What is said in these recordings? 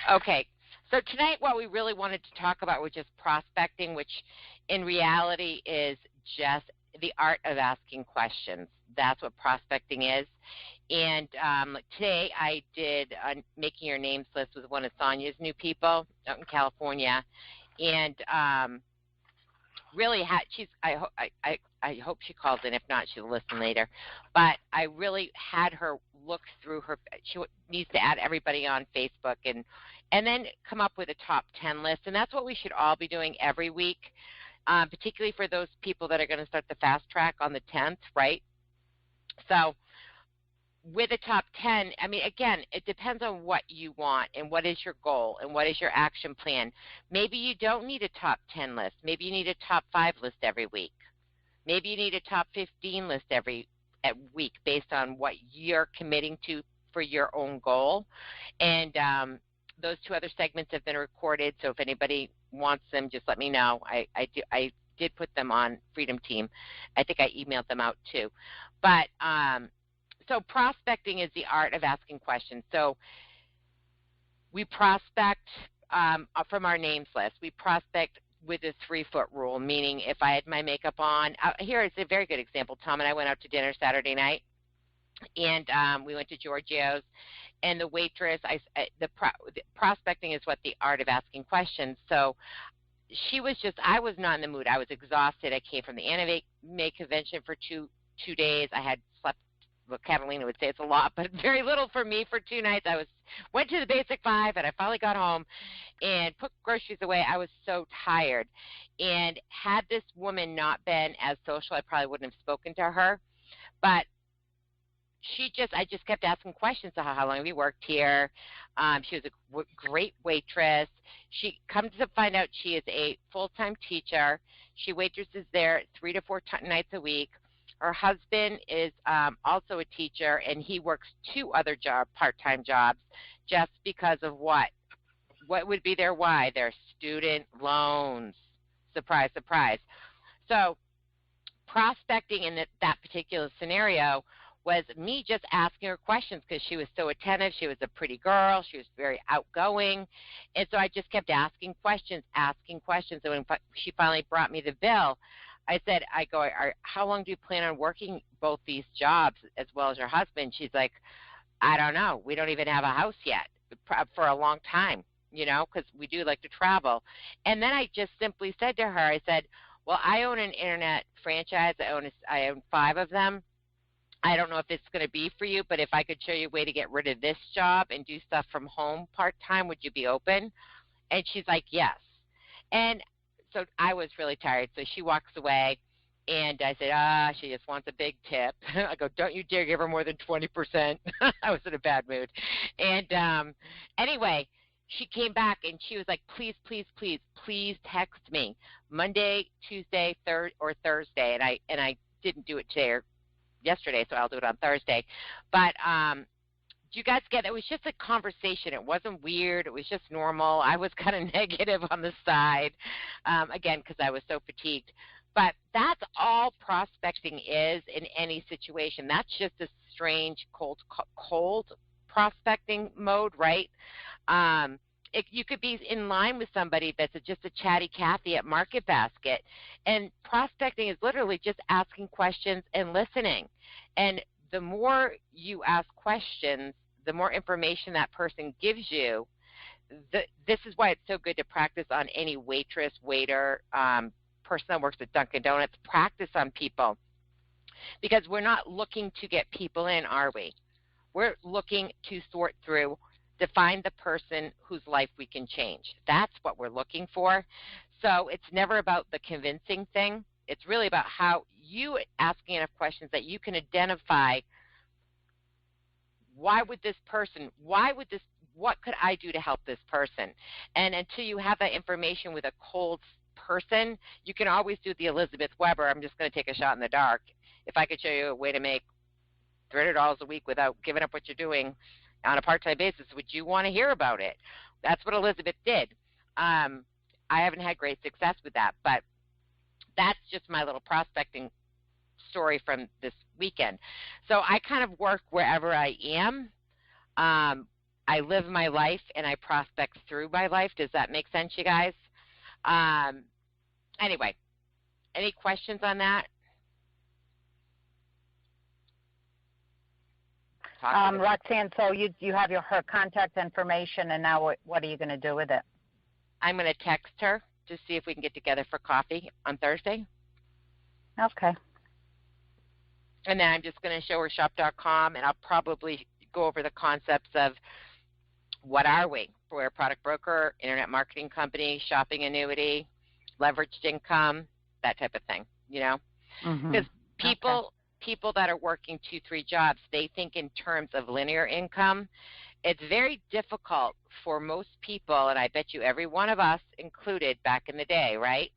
Okay. So tonight, what we really wanted to talk about was just prospecting, which in reality is just the art of asking questions. That's what prospecting is. And today I did making your names list with one of Sonia's new people out in California, and really had she's I hope she calls in. If not, she'll listen later. But I really had her look through her. She needs to add everybody on Facebook and then come up with a top 10 list. And that's what we should all be doing every week, particularly for those people that are going to start the fast track on the 10th, right? So with a top 10, I mean, again, it depends on what you want and what is your goal and what is your action plan. Maybe you don't need a top 10 list. Maybe you need a top 5 list every week. Maybe you need a top 15 list every week based on what you're committing to for your own goal. And those two other segments have been recorded, so if anybody wants them, just let me know. I did put them on Freedom Team. I think I emailed them out too. But so prospecting is the art of asking questions. So we prospect from our names list. We prospect with a 3-foot rule, meaning if I had my makeup on, here is a very good example. Tom and I went out to dinner Saturday night, and we went to Giorgio's, and the waitress, the prospecting is what the art of asking questions. So I was not in the mood. I was exhausted. I came from the Anime convention for two days. I had slept, well, Catalina would say it's a lot, but very little for me for 2 nights. Went to the Basic 5, and I finally got home and put groceries away. I was so tired. And had this woman not been as social, I probably wouldn't have spoken to her. But I just kept asking questions. So how long have you worked here? She was a great waitress. She comes to find out she is a full-time teacher. She waitresses there 3 to 4 nights a week. Her husband is also a teacher, and he works 2 other part-time jobs just because of what? What would be their why? Their student loans. Surprise, surprise. So prospecting in that particular scenario was me just asking her questions because she was so attentive. She was a pretty girl. She was very outgoing. And so I just kept asking questions. And when she finally brought me the bill, I said, how long do you plan on working both these jobs as well as your husband? She's like, I don't know. We don't even have a house yet for a long time, because we do like to travel. And then I just simply said to her, I said, well, I own an internet franchise. I own 5 of them. I don't know if it's going to be for you, but if I could show you a way to get rid of this job and do stuff from home part-time, would you be open? And she's like, yes. And so I was really tired. So she walks away, and I said, she just wants a big tip. I go, don't you dare give her more than 20%. I was in a bad mood. And anyway, she came back, and she was like, please, please, please, please text me Monday, Tuesday, or Thursday. And I didn't do it today or yesterday, so I'll do it on Thursday. But do you guys get it? It was just a conversation. It wasn't weird. It was just normal. I was kind of negative on the side, again, because I was so fatigued. But that's all prospecting is in any situation. That's just a strange cold prospecting mode, right? You could be in line with somebody that's just a chatty Cathy at Market Basket, and prospecting is literally just asking questions and listening. And the more you ask questions, the more information that person gives you. This is why it's so good to practice on any waitress, waiter, person that works at Dunkin' Donuts. Practice on people, because we're not looking to get people in, are we? We're looking to sort through to find the person whose life we can change. That's what we're looking for. So it's never about the convincing thing. It's really about how you asking enough questions that you can identify what could I do to help this person? And until you have that information with a cold person, you can always do the Elizabeth Weber, I'm just going to take a shot in the dark. If I could show you a way to make $300 a week without giving up what you're doing on a part-time basis, would you want to hear about it? That's what Elizabeth did. I haven't had great success with that, but that's just my little prospecting story from this weekend. So I kind of work wherever I am. I live my life and I prospect through my life. Does that make sense, you guys? Um, anyway, any questions on that? Roxanne, so you have her contact information, and now what are you going to do with it? I'm going to text her to see if we can get together for coffee on Thursday. Okay. And then I'm just going to show her shop.com, and I'll probably go over the concepts of what are we? We're a product broker, internet marketing company, shopping annuity, leveraged income, that type of thing, Because people that are working 2-3 jobs, they think in terms of linear income. It's very difficult for most people, and I bet you every one of us included back in the day, right,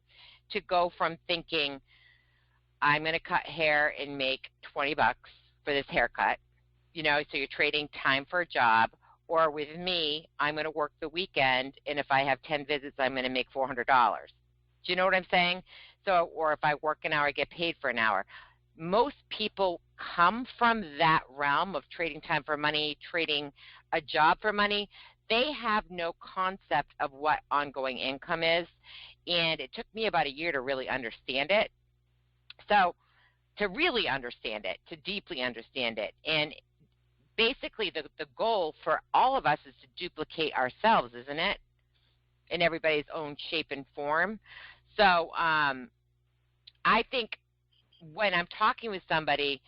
to go from thinking, I'm going to cut hair and make $20 for this haircut, so you're trading time for a job, or with me, I'm going to work the weekend, and if I have 10 visits, I'm going to make $400. Do you know what I'm saying? So, or if I work an hour, I get paid for an hour. Most people come from that realm of trading time for money, trading a job for money. They have no concept of what ongoing income is, and it took me about a year to really understand it. So to really understand it, to deeply understand it, and basically the goal for all of us is to duplicate ourselves, isn't it, in everybody's own shape and form. So I think when I'm talking with somebody,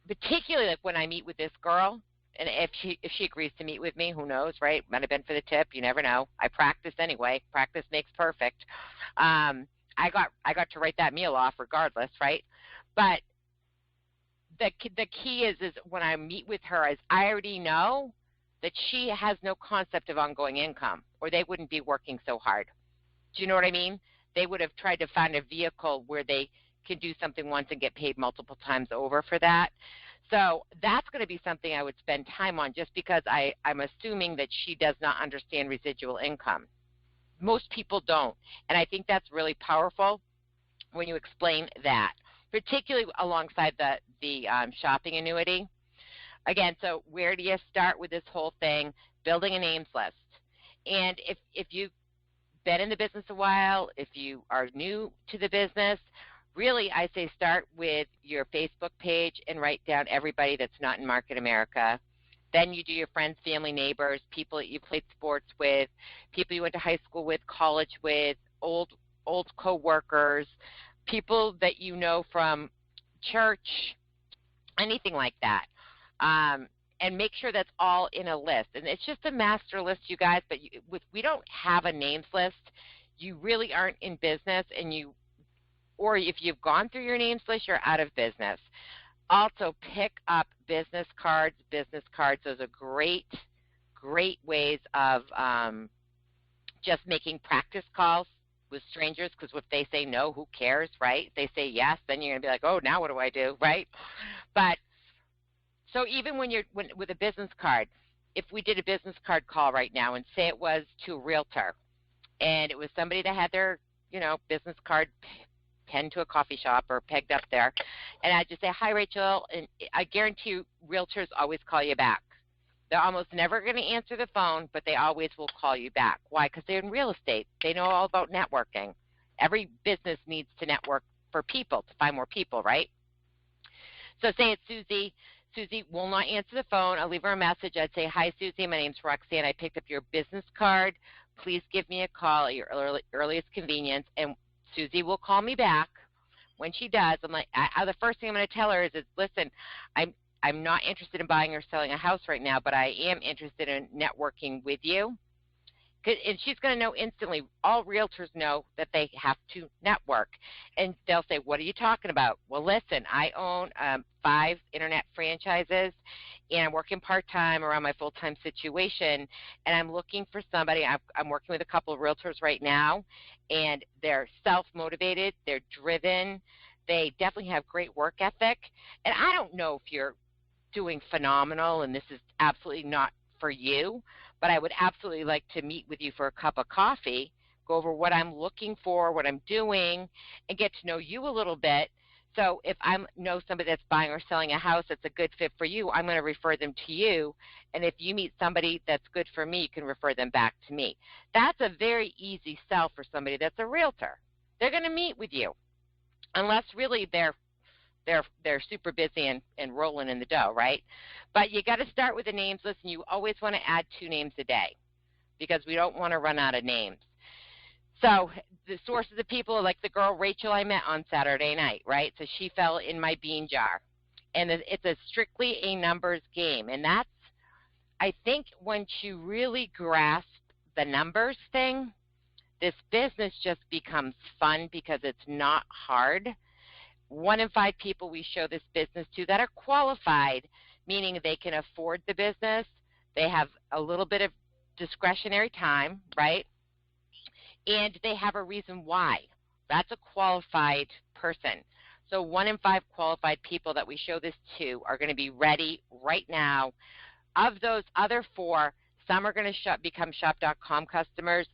particularly like when I meet with this girl, and if she agrees to meet with me, who knows, right? Might have been for the tip. You never know. I practice anyway. Practice makes perfect. I got to write that meal off regardless, right? But the key is when I meet with her is I already know that she has no concept of ongoing income, or they wouldn't be working so hard. Do you know what I mean? They would have tried to find a vehicle where they can do something once and get paid multiple times over for that. So that's going to be something I would spend time on, just because I'm assuming that she does not understand residual income. Most people don't, and I think that's really powerful when you explain that, particularly alongside the shopping annuity. Again, so where do you start with this whole thing? Building a names list. And if you've been in the business a while, if you are new to the business, really I say start with your Facebook page and write down everybody that's not in Market America. Then you do your friends, family, neighbors, people that you played sports with, people you went to high school with, college with, old co-workers, people that you know from church, anything like that. And make sure that's all in a list. And it's just a master list, you guys, but we don't have a names list, you really aren't in business, or if you've gone through your names list, you're out of business. Also, pick up business cards. Business cards, those are great ways of just making practice calls with strangers, because if they say no, who cares, right? If they say yes, then you're going to be like, oh, now what do I do, right? But so even when with a business card, if we did a business card call right now and say it was to a realtor, and it was somebody that had their, business card pinned to a coffee shop or pegged up there, and I'd just say, hi, Rachel, and I guarantee you realtors always call you back. They're almost never going to answer the phone, but they always will call you back. Why? Because they're in real estate. They know all about networking. Every business needs to network for people, to find more people, right? So say it's Susie. Susie will not answer the phone. I'll leave her a message. I'd say, hi, Susie. My name's Roxanne. I picked up your business card. Please give me a call at your earliest convenience. And Susie will call me back. When she does, I'm like, the first thing I'm going to tell her is listen, I'm not interested in buying or selling a house right now, but I am interested in networking with you. And she's going to know instantly. All realtors know that they have to network. And they'll say, what are you talking about? Well, listen, I own 5 internet franchises, and I'm working part-time around my full-time situation, and I'm looking for somebody. I'm working with a couple of realtors right now, and they're self-motivated. They're driven. They definitely have great work ethic. And I don't know if you're doing phenomenal, and this is absolutely not for you, but I would absolutely like to meet with you for a cup of coffee, go over what I'm looking for, what I'm doing, and get to know you a little bit. So if I know somebody that's buying or selling a house that's a good fit for you, I'm going to refer them to you. And if you meet somebody that's good for me, you can refer them back to me. That's a very easy sell for somebody that's a realtor. They're going to meet with you, unless really they're super busy and rolling in the dough, right? But you got to start with the names list, and you always want to add 2 names a day because we don't want to run out of names. So the sources of people are like the girl Rachel I met on Saturday night, right? So she fell in my bean jar. And it's a strictly a numbers game. And that's, I think, once you really grasp the numbers thing, this business just becomes fun because it's not hard. 1 in 5 people we show this business to that are qualified, meaning they can afford the business, they have a little bit of discretionary time, right? And they have a reason why. That's a qualified person. So 1 in 5 qualified people that we show this to are going to be ready right now. Of those other 4, some are going to become Shop.com customers.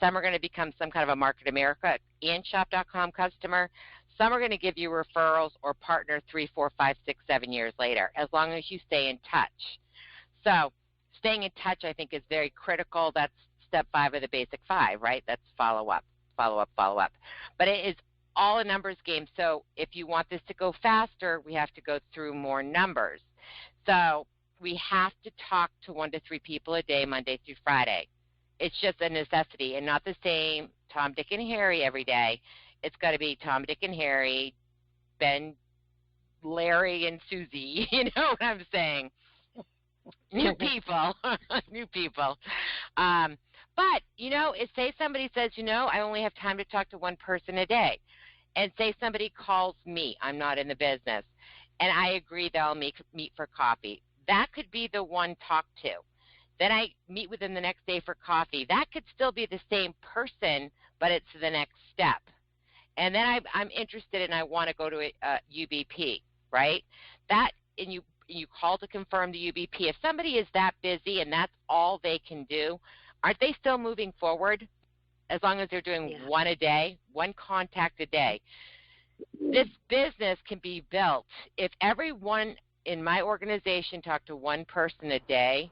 Some are going to become some kind of a Market America and Shop.com customer. Some are going to give you referrals or partner 3, 4, 5, 6, 7 years later, as long as you stay in touch. So staying in touch, I think, is very critical. That's step 5 of the basic 5, right? That's follow up, follow up, follow up. But it is all a numbers game. So if you want this to go faster, we have to go through more numbers. So we have to talk to 1 to 3 people a day, Monday through Friday. It's just a necessity, and not the same Tom, Dick, and Harry every day. It's got to be Tom, Dick, and Harry, Ben, Larry, and Susie. You know what I'm saying? New people, new people. But, if say somebody says, I only have time to talk to 1 person a day, and say somebody calls me, I'm not in the business, and I agree they'll meet for coffee, that could be the one talk to. Then I meet with them the next day for coffee. That could still be the same person, but it's the next step. And then I'm interested and I want to go to a UBP, right? And you call to confirm the UBP. If somebody is that busy and that's all they can do, aren't they still moving forward as long as they're doing 1 a day, 1 contact a day? This business can be built. If everyone in my organization talked to 1 person a day,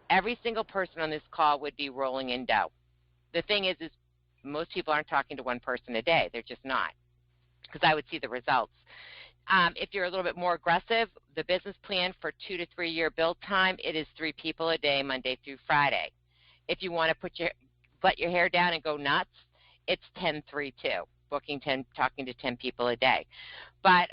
every single person on this call would be rolling in dough. The thing is most people aren't talking to 1 person a day. They're just not, because I would see the results. If you're a little bit more aggressive, the business plan for 2 to 3 year build time, it is 3 people a day, Monday through Friday. If you want to let your hair down and go nuts, it's 10-3-2, talking to 10 people a day. But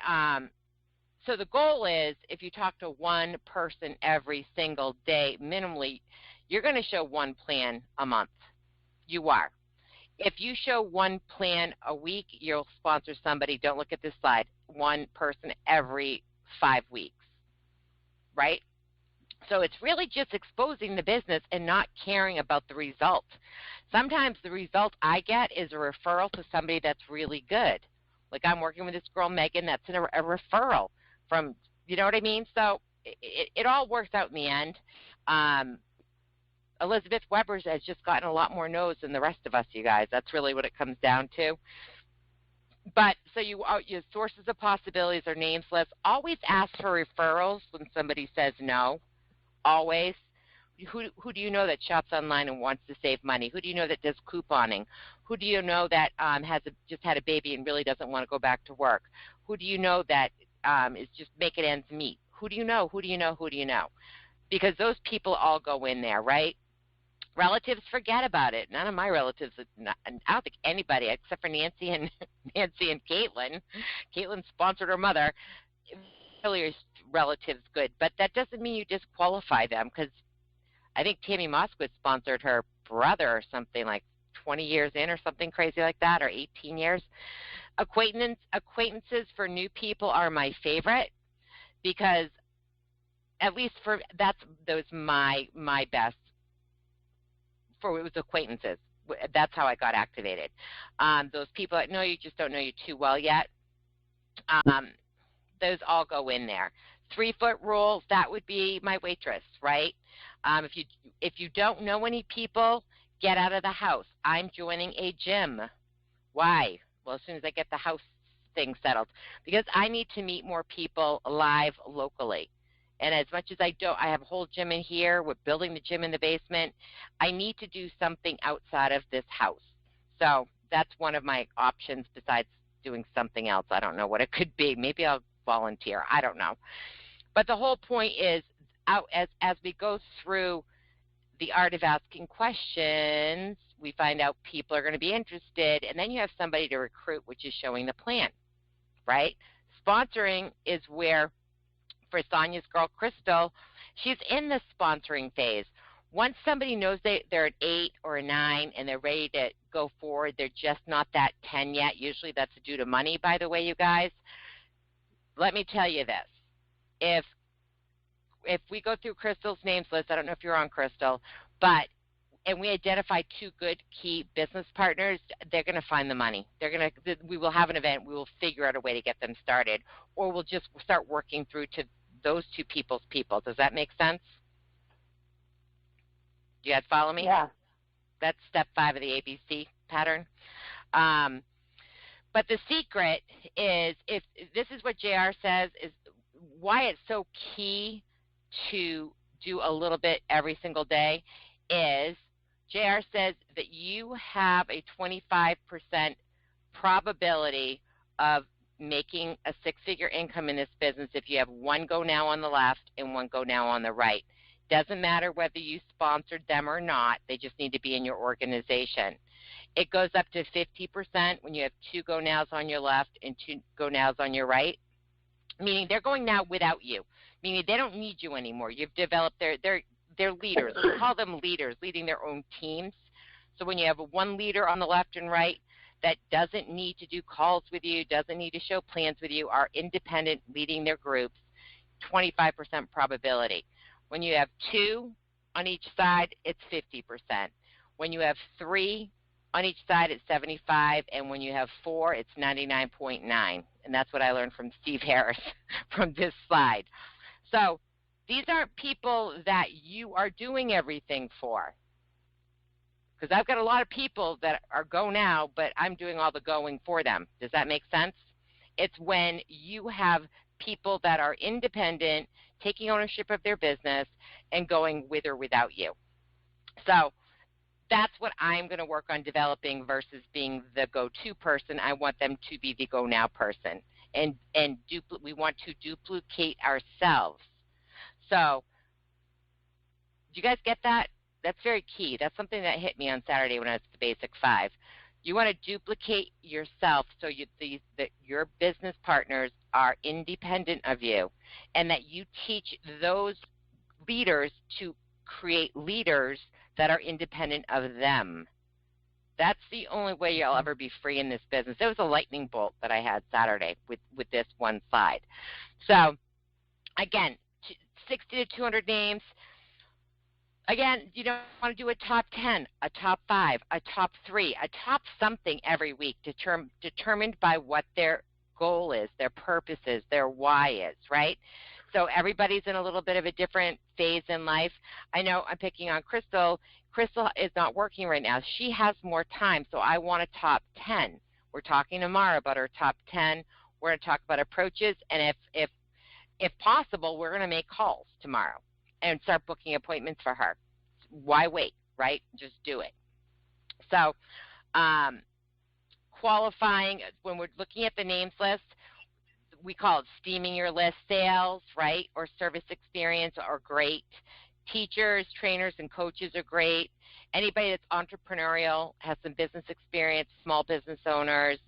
so the goal is, if you talk to 1 person every single day, minimally, you're going to show 1 plan a month. You are. If you show 1 plan a week, you'll sponsor somebody. Don't look at this slide. 1 person every 5 weeks, right? So it's really just exposing the business and not caring about the result. Sometimes the result I get is a referral to somebody that's really good. Like I'm working with this girl, Megan, that's a referral from, you know what I mean? So it all works out in the end. Elizabeth Weber's has just gotten a lot more no's than the rest of us, you guys. That's really what it comes down to. But so your sources of possibilities are names lists. Always ask for referrals when somebody says no. Always. Who do you know that shops online and wants to save money? Who do you know that does couponing? Who do you know that just had a baby and really doesn't want to go back to work? Who do you know that is just making ends meet? Who do you know? Who do you know? Who do you know? Because those people all go in there, right? Relatives, forget about it. None of my relatives, I don't think anybody except for Nancy and Caitlin. Caitlin sponsored her mother. Really, relatives good, but that doesn't mean you disqualify them, because I think Tammy Moskowitz sponsored her brother or something like 20 years in or something crazy like that, or 18 years. Acquaintances for new people are my favorite, because at least those my best. For it was acquaintances. That's how I got activated. Those people that know you just don't know you too well yet. Those all go in there. 3-foot rule, that would be my waitress, right? If you don't know any people, get out of the house. I'm joining a gym. Why? Well, as soon as I get the house things settled, because I need to meet more people live locally. And as much as I have a whole gym in here. We're building the gym in the basement. I need to do something outside of this house. So that's one of my options besides doing something else. I don't know what it could be. Maybe I'll volunteer. I don't know. But the whole point is, as we go through the art of asking questions, we find out people are going to be interested, and then you have somebody to recruit, which is showing the plan, right? Sponsoring is where, for Sonia's girl, Crystal, she's in the sponsoring phase. Once somebody knows they're an 8 or a 9 and they're ready to go forward, they're just not that 10 yet. Usually that's due to money, by the way, you guys. Let me tell you this. If we go through Crystal's names list, I don't know if you're on, Crystal, and we identify 2 good key business partners, they're going to find the money. We will have an event. We will figure out a way to get them started, or we'll just start working through to those 2 people's people. Does that make sense? Do you guys follow me? Yeah. That's step 5 of the ABC pattern. But the secret is, if this is what JR says, is why it's so key to do a little bit every single day, is JR says that you have a 25% probability of making a 6-figure income in this business if you have 1 Go Now on the left and 1 Go Now on the right. Doesn't matter whether you sponsored them or not. They just need to be in your organization. It goes up to 50% when you have 2 Go Nows on your left and 2 Go Nows on your right, meaning they're going now without you, meaning they don't need you anymore. You've developed they're leaders. We call them leaders, leading their own teams. So when you have 1 leader on the left and right that doesn't need to do calls with you, doesn't need to show plans with you, are independent, leading their groups, 25% probability. When you have 2 on each side, it's 50%. When you have 3 on each side, it's 75, and when you have 4, it's 99.9. And that's what I learned from Steve Harris from this slide. So these aren't people that you are doing everything for. Because I've got a lot of people that are Go Now, but I'm doing all the going for them. Does that make sense? It's when you have people that are independent, taking ownership of their business, and going with or without you. So that's what I'm going to work on developing versus being the go-to person. I want them to be the Go Now person. And we want to duplicate ourselves. So do you guys get that? That's very key. That's something that hit me on Saturday when I was at the Basic 5. You want to duplicate yourself so that your business partners are independent of you, and that you teach those leaders to create leaders that are independent of them. That's the only way you'll ever be free in this business. It was a lightning bolt that I had Saturday with this one slide. So again, 60 to 200 names. Again, you don't want to do a top 10, a top 5, a top 3, a top something every week, determined by what their goal is, their purpose is, their why is, right? So everybody's in a little bit of a different phase in life. I know I'm picking on Crystal. Crystal is not working right now. She has more time, so I want a top 10. We're talking tomorrow about our top 10. We're going to talk about approaches, and if possible, we're going to make calls tomorrow and start booking appointments for her. Why wait, right? Just do it. So qualifying, when we're looking at the names list, we call it steaming your list. Sales, right, or service experience are great. Teachers, trainers, and coaches are great. Anybody that's entrepreneurial, has some business experience, small business owners.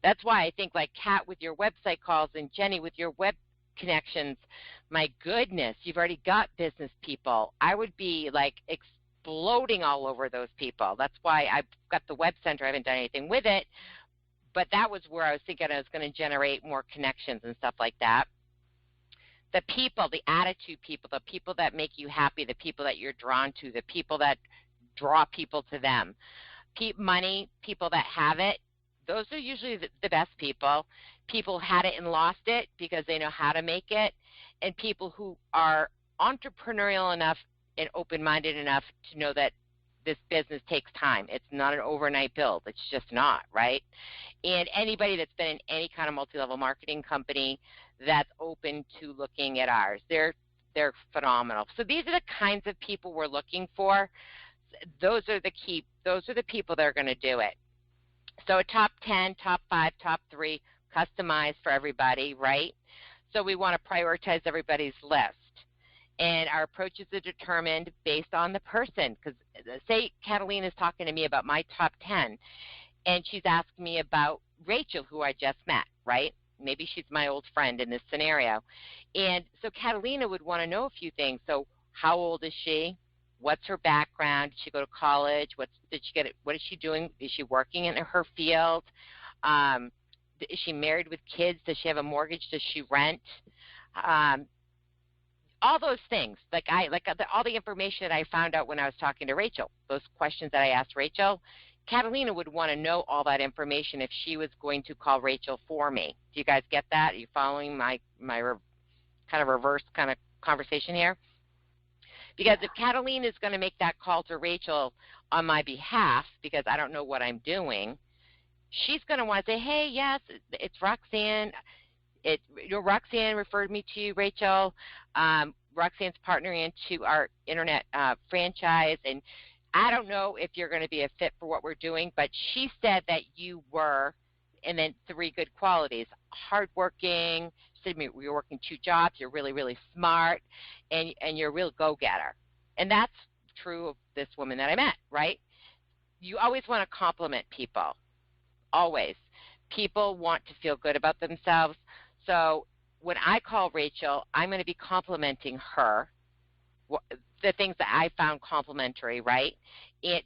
That's why I think like Kat with your website calls and Jenny with your web connections, my goodness, you've already got business people. I would be like exploding all over those people. That's why I've got the web center. I haven't done anything with it, but that was where I was thinking I was going to generate more connections and stuff like that. The people, the attitude people, the people that make you happy, the people that you're drawn to, the people that draw people to them. Money, people that have it, those are usually the best people. People had it and lost it because they know how to make it, and people who are entrepreneurial enough and open-minded enough to know that this business takes time. It's not an overnight build. It's just not, right? And anybody that's been in any kind of multi-level marketing company that's open to looking at ours, they're phenomenal. So these are the kinds of people we're looking for. Those are the people that are going to do it. So a top 10, top 5, top 3, customized for everybody, right? So we want to prioritize everybody's list. And our approaches are determined based on the person. Because say Catalina is talking to me about my top 10, and she's asking me about Rachel, who I just met, right? Maybe she's my old friend in this scenario. And so Catalina would want to know a few things. So how old is she? What's her background? Did she go to college? What is she doing? Is she working in her field? Is she married with kids? Does she have a mortgage? Does she rent? All those things, all the information that I found out when I was talking to Rachel, those questions that I asked Rachel, Catalina would want to know all that information if she was going to call Rachel for me. Do you guys get that? Are you following my kind of reverse kind of conversation here? Because if Catalina is going to make that call to Rachel on my behalf, because I don't know what I'm doing, she's going to want to say, hey, yes, it's Roxanne. Roxanne referred me to you, Rachel. Roxanne's partnering into our internet franchise, and I don't know if you're going to be a fit for what we're doing, but she said that you were, and then 3 good qualities: hardworking. She said you're working 2 jobs. You're really, really smart, and you're a real go-getter. And that's true of this woman that I met, right? You always want to compliment people, always. People want to feel good about themselves. So when I call Rachel, I'm going to be complimenting her, the things that I found complimentary, right?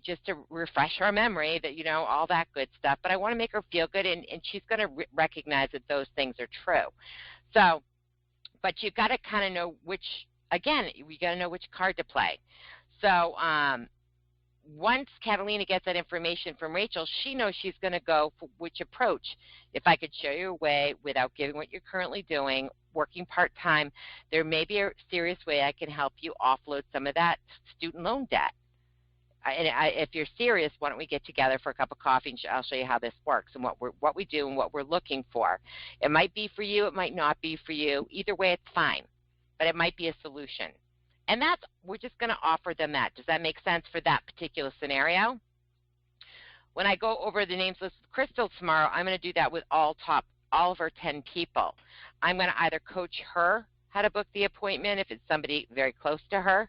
Just to refresh her memory that, all that good stuff. But I want to make her feel good, and she's going to recognize that those things are true. So, but you've got to kind of know we got to know which card to play. So once Catalina gets that information from Rachel, she knows she's going to go for which approach. If I could show you a way without giving what you're currently doing, working part-time, there may be a serious way I can help you offload some of that student loan debt. If you're serious, why don't we get together for a cup of coffee, and I'll show you how this works and what we do and what we're looking for. It might be for you. It might not be for you. Either way, it's fine, but it might be a solution. And we're just going to offer them that. Does that make sense for that particular scenario? When I go over the names list of Crystal tomorrow, I'm going to do that with all of our 10 people. I'm going to either coach her how to book the appointment if it's somebody very close to her.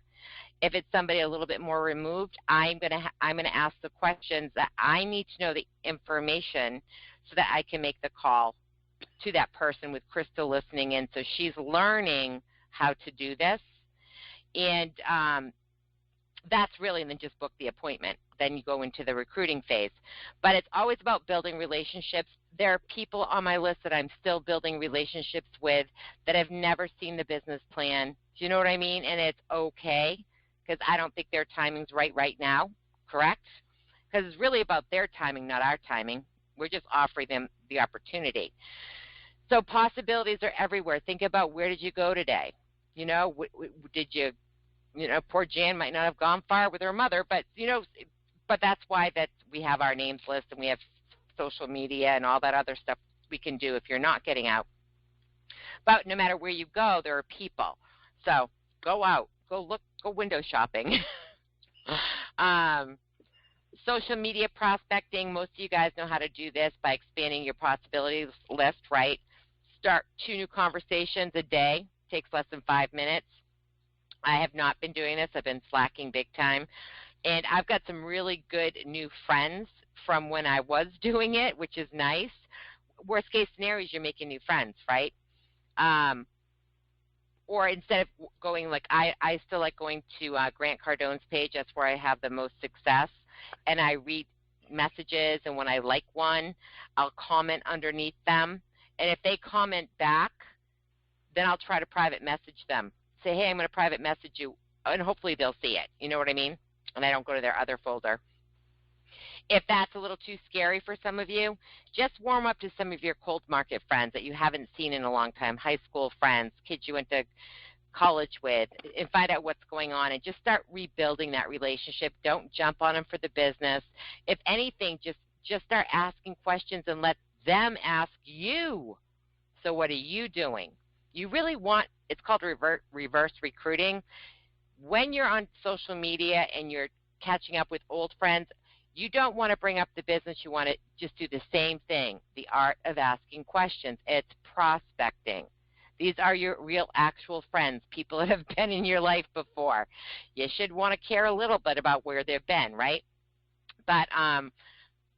If it's somebody a little bit more removed, I'm going to ask the questions that I need to know the information so that I can make the call to that person with Crystal listening in. So she's learning how to do this. And that's really, and then just book the appointment. Then you go into the recruiting phase. But it's always about building relationships. There are people on my list that I'm still building relationships with that have never seen the business plan. Do you know what I mean? And it's okay, because I don't think their timing's right now, correct? Because it's really about their timing, not our timing. We're just offering them the opportunity. So possibilities are everywhere. Think about, where did you go today? Did you, poor Jan might not have gone far with her mother, but, but that's why we have our names list, and we have social media and all that other stuff we can do if you're not getting out. But no matter where you go, there are people. So go out, go look, go window shopping. Social media prospecting, most of you guys know how to do this by expanding your possibilities list, right? Start 2 new conversations a day. Takes less than 5 minutes. I have not been doing this. I've been slacking big time. And I've got some really good new friends from when I was doing it, which is nice. Worst case scenario is you're making new friends, right? Or instead of going, I still like going to Grant Cardone's page. That's where I have the most success. And I read messages, and when I like one, I'll comment underneath them. And if they comment back, then I'll try to private message them. Say, hey, I'm going to private message you, and hopefully they'll see it. You know what I mean? And I don't go to their other folder. If that's a little too scary for some of you, just warm up to some of your cold market friends that you haven't seen in a long time, high school friends, kids you went to college with, and find out what's going on and just start rebuilding that relationship. Don't jump on them for the business. If anything, just start asking questions and let them ask you. So what are you doing? You really want, it's called reverse recruiting. When you're on social media and you're catching up with old friends, you don't want to bring up the business. You want to just do the same thing, the art of asking questions. It's prospecting. These are your real actual friends, people that have been in your life before. You should want to care a little bit about where they've been, right? But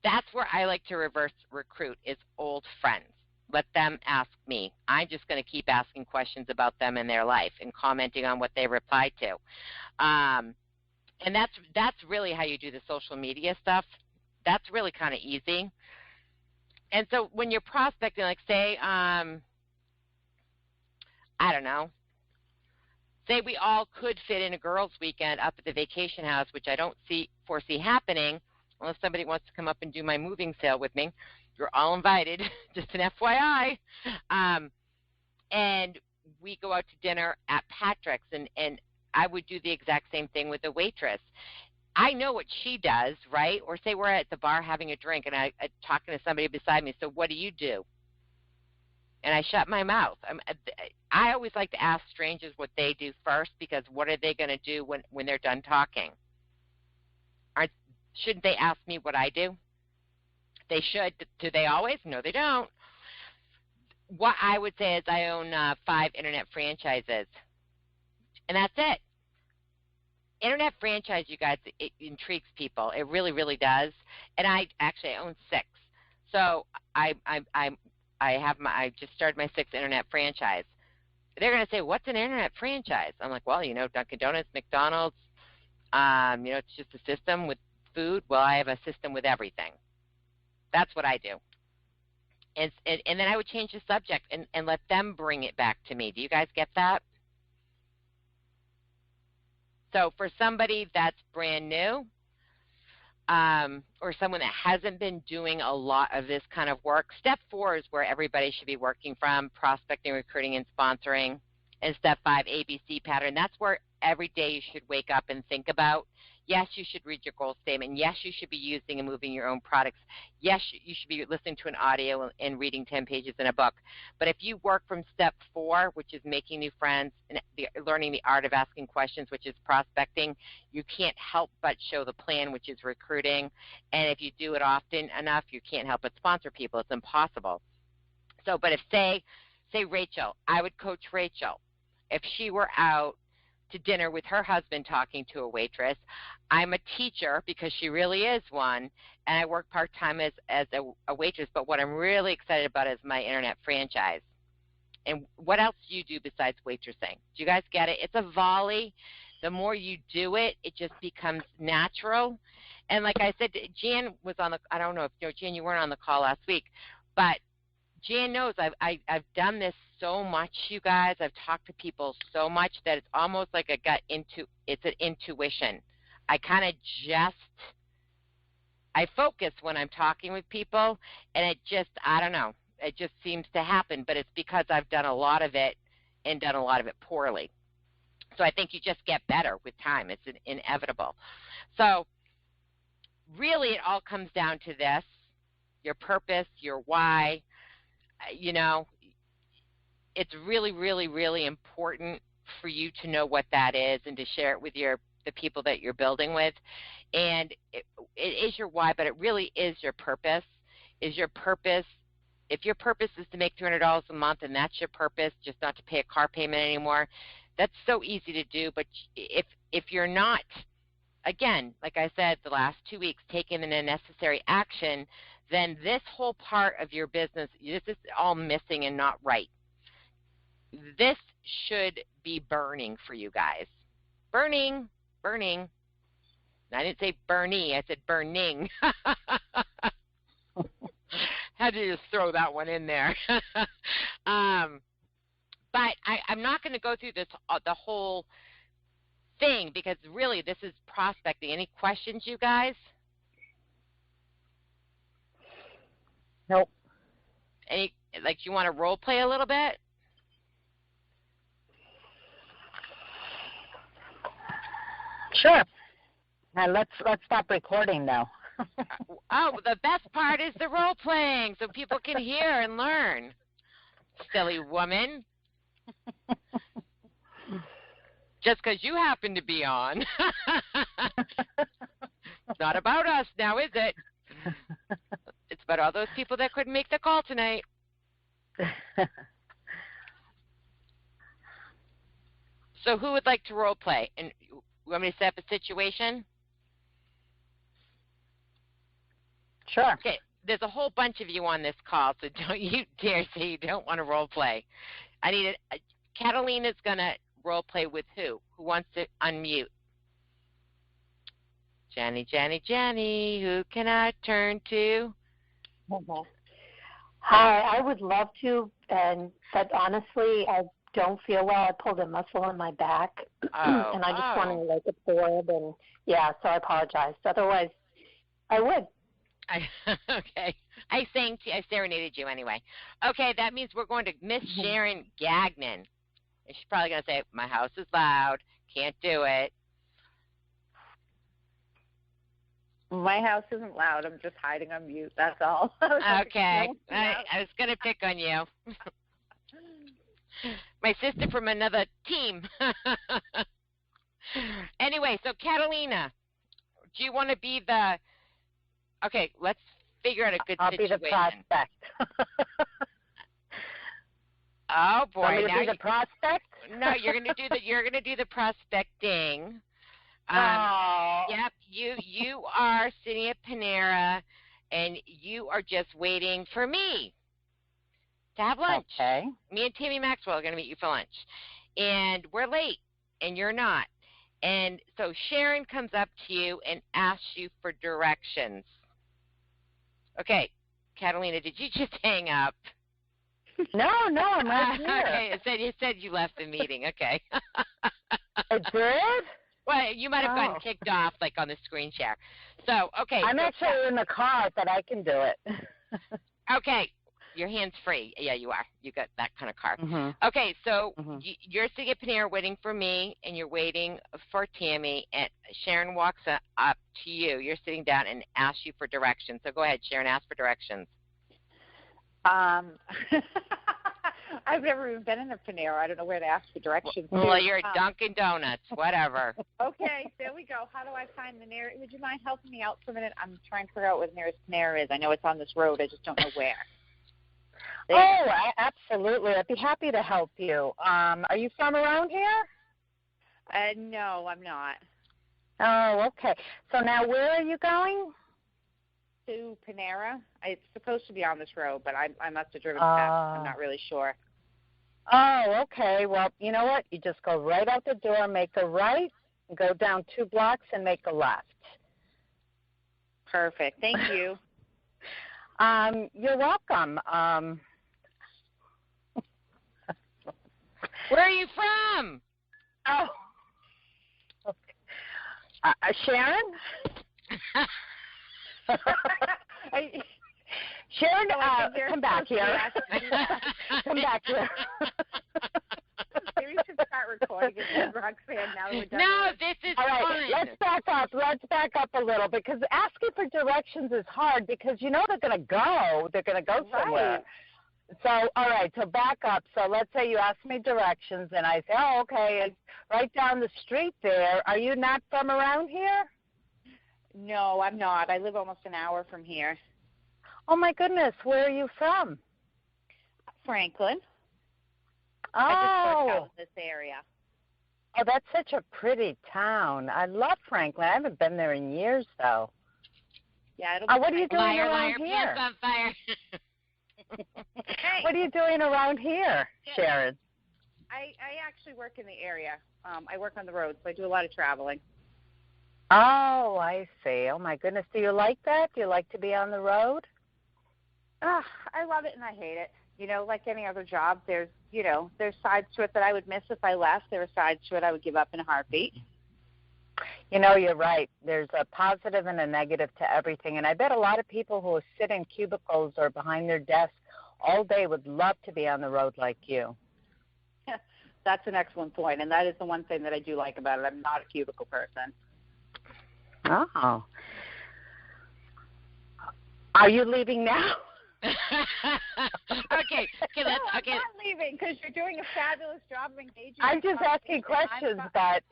that's where I like to reverse recruit, is old friends. Let them ask me. I'm just going to keep asking questions about them and their life and commenting on what they reply to. And that's really how you do the social media stuff. That's really kind of easy. And so when you're prospecting, like say, I don't know, say we all could fit in a girls' weekend up at the vacation house, which I don't foresee happening unless somebody wants to come up and do my moving sale with me. You're all invited, just an FYI. And we go out to dinner at Patrick's, and I would do the exact same thing with the waitress. I know what she does, right? Or say we're at the bar having a drink, and I'm talking to somebody beside me, so what do you do? And I shut my mouth. I always like to ask strangers what they do first, because what are they going to do when they're done talking? Shouldn't they ask me what I do? They should. Do they always? No, they don't. What I would say is I own 5 internet franchises, and that's it. Internet franchise, you guys, it intrigues people. It really, really does. And I own 6. So I just started my 6th internet franchise. They're going to say, what's an internet franchise? I'm like, well, Dunkin' Donuts, McDonald's, it's just a system with food. Well, I have a system with everything. That's what I do. And then I would change the subject and let them bring it back to me. Do you guys get that? So for somebody that's brand new, or someone that hasn't been doing a lot of this kind of work, step 4 is where everybody should be working from: prospecting, recruiting, and sponsoring. And step 5, ABC pattern. That's where every day you should wake up and think about, yes, you should read your goal statement. Yes, you should be using and moving your own products. Yes, you should be listening to an audio and reading 10 pages in a book. But if you work from step 4, which is making new friends and learning the art of asking questions, which is prospecting, you can't help but show the plan, which is recruiting. And if you do it often enough, you can't help but sponsor people. It's impossible. So, but if say Rachel, I would coach Rachel. If she were out to dinner with her husband talking to a waitress, I'm a teacher because she really is one, and I work part-time as a waitress, but what I'm really excited about is my internet franchise. And what else do you do besides waitressing? Do you guys get it? It's a volley. The more you do it, it just becomes natural. And like I said, Jan was on the, I don't know if, Jan, you weren't on the call last week, but Jan knows I've done this so much, you guys. I've talked to people so much that it's almost like it's an intuition. I kind of I focus when I'm talking with people, and it just, I don't know, it just seems to happen, but it's because I've done a lot of it and done a lot of it poorly. So I think you just get better with time. It's inevitable. So really it all comes down to this: your purpose, your why. It's really, really, really important for you to know what that is and to share it with the people that you're building with. And it is your why, but it really is your purpose. If your purpose is to make $300 a month and that's your purpose, just not to pay a car payment anymore, that's so easy to do. But if you're not, again, like I said, the last 2 weeks, taking the necessary action, then this whole part of your business, this is all missing and not right. This should be burning for you guys. Burning. I didn't say Bernie, I said burning. Had to just throw that one in there. But I'm not going to go through the whole thing, because really this is prospecting. Any questions, you guys? Nope. You want to role play a little bit? Sure. And let's stop recording now. Oh, the best part is the role playing, so people can hear and learn. Silly woman. Just because you happen to be on. It's not about us now, is it? It's about all those people that couldn't make the call tonight. So who would like to role play? And you want me to set up a situation? Sure. Okay, there's a whole bunch of you on this call, so don't you dare say you don't want to role play. I need Catalina's going to role play with who? Who wants to unmute? Jenny, who can I turn to? Hi, I would love to, but honestly, I don't feel well. I pulled a muscle in my back, and I just want to like absorb, and yeah, so I apologize. Otherwise, I would. Okay. I serenaded you anyway. Okay, that means we're going to Miss Sharon Gagnon. And she's probably going to say, my house is loud, can't do it. My house isn't loud. I'm just hiding on mute. That's all. Okay. I was going to pick on you. My sister from another team. Anyway, so Catalina, do you want to be the... Okay, let's figure out a good situation. I'll be the prospect. Oh boy! Want me to be the prospect? No, you're gonna do the prospecting. Yep, you are sitting at Panera, and you are just waiting for me to have lunch. Okay. Me and Tammy Maxwell are gonna meet you for lunch, and we're late, and you're not. And so Sharon comes up to you and asks you for directions. Okay, Catalina, did you just hang up? No, I'm right here. Okay, you said you left the meeting. Okay. I did? Well, you might have gotten kicked off, like on the screen share. So, okay. I'm actually in the car, but I can do it. Okay, your hand's free. Yeah, you are. You got that kind of car. Mm-hmm. Okay, so you're sitting at Panera waiting for me, and you're waiting for Tammy, and Sharon walks up to you. You're sitting down and asks you for directions. So go ahead, Sharon, ask for directions. I've never even been in a Panera. I don't know where to ask for directions. Well, you're at Dunkin' Donuts, whatever. Okay, there we go. How do I find the nearest? Would you mind helping me out for a minute? I'm trying to figure out where the nearest Panera is. I know it's on this road. I just don't know where. Absolutely. I'd be happy to help you. Are you from around here? No, I'm not. Oh, okay. So now where are you going? To Panera. It's supposed to be on this road, but I must have driven past. I'm not really sure. Oh, okay. Well, you know what? You just go right out the door, make a right, go down 2 blocks, and make a left. Perfect. Thank you. You're welcome. Where are you from? Oh. Okay. Sharon? Sharon, come back here. Come back here. Maybe we should start recording it, Roxanne, now that we're done. No, this is all right, fun. Let's back up a little, because asking for directions is hard because you know they're going to go. They're going to go somewhere. Right. So, all right, so back up. So let's say you ask me directions, and I say, oh, okay, it's right down the street there. Are you not from around here? No, I'm not. I live almost an hour from here. Oh, my goodness. Where are you from? Franklin. Oh. I just work out in this area. Oh, that's such a pretty town. I love Franklin. I haven't been there in years, though. Yeah, it'll what are you doing around here? Pants on fire. Hey. What are you doing around here, Sharon? I actually work in the area. I work on the road, so I do a lot of traveling. Oh, I see. Oh, my goodness. Do you like that? Do you like to be on the road? I love it and I hate it. You know, like any other job, there's sides to it that I would miss if I left. There are sides to it I would give up in a heartbeat. You know, you're right. There's a positive and a negative to everything. And I bet a lot of people who sit in cubicles or behind their desks all day would love to be on the road like you. That's an excellent point, and that is the one thing that I do like about it. I'm not a cubicle person. Oh. Are you leaving now? Okay, let's. Okay. I'm not leaving because you're doing a fabulous job of engaging. I'm just asking questions, but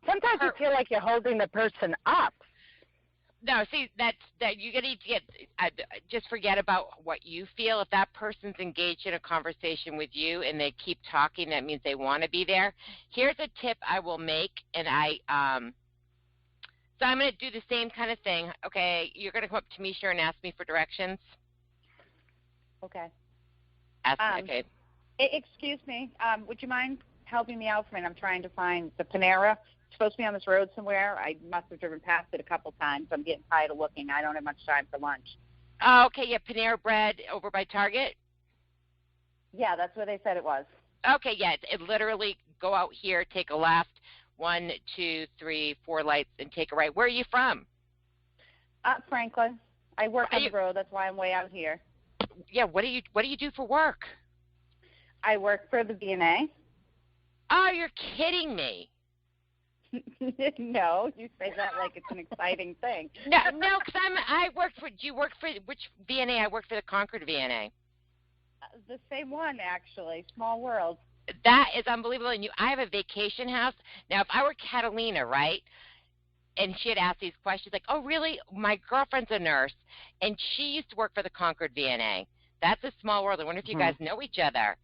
sometimes you feel like you're holding the person up. No, see, that you need to get. Just forget about what you feel. If that person's engaged in a conversation with you and they keep talking, that means they want to be there. Here's a tip I will make, and so I'm going to do the same kind of thing. Okay, you're going to come up to Misha and ask me for directions. Okay. Ask me, okay. Excuse me. Would you mind helping me out for a minute? I'm trying to find the Panera. It's supposed to be on this road somewhere. I must have driven past it a couple times. I'm getting tired of looking. I don't have much time for lunch. Oh, okay, yeah, Panera Bread over by Target? Yeah, that's where they said it was. Okay, yeah, it literally go out here, take a left, 1, 2, 3, 4 lights, and take a right. Where are you from? Franklin. I work on the road. That's why I'm way out here. Yeah, what do you do for work? I work for the VNA. Oh, you're kidding me. No, you say that like it's an exciting thing. No, because I work for. Do you work for which VNA? I work for the Concord VNA. The same one, actually. Small world. That is unbelievable. And I have a vacation house. Now, if I were Catalina, right, and she had asked these questions, like, oh, really? My girlfriend's a nurse, and she used to work for the Concord VNA. That's a small world. I wonder if you guys know each other.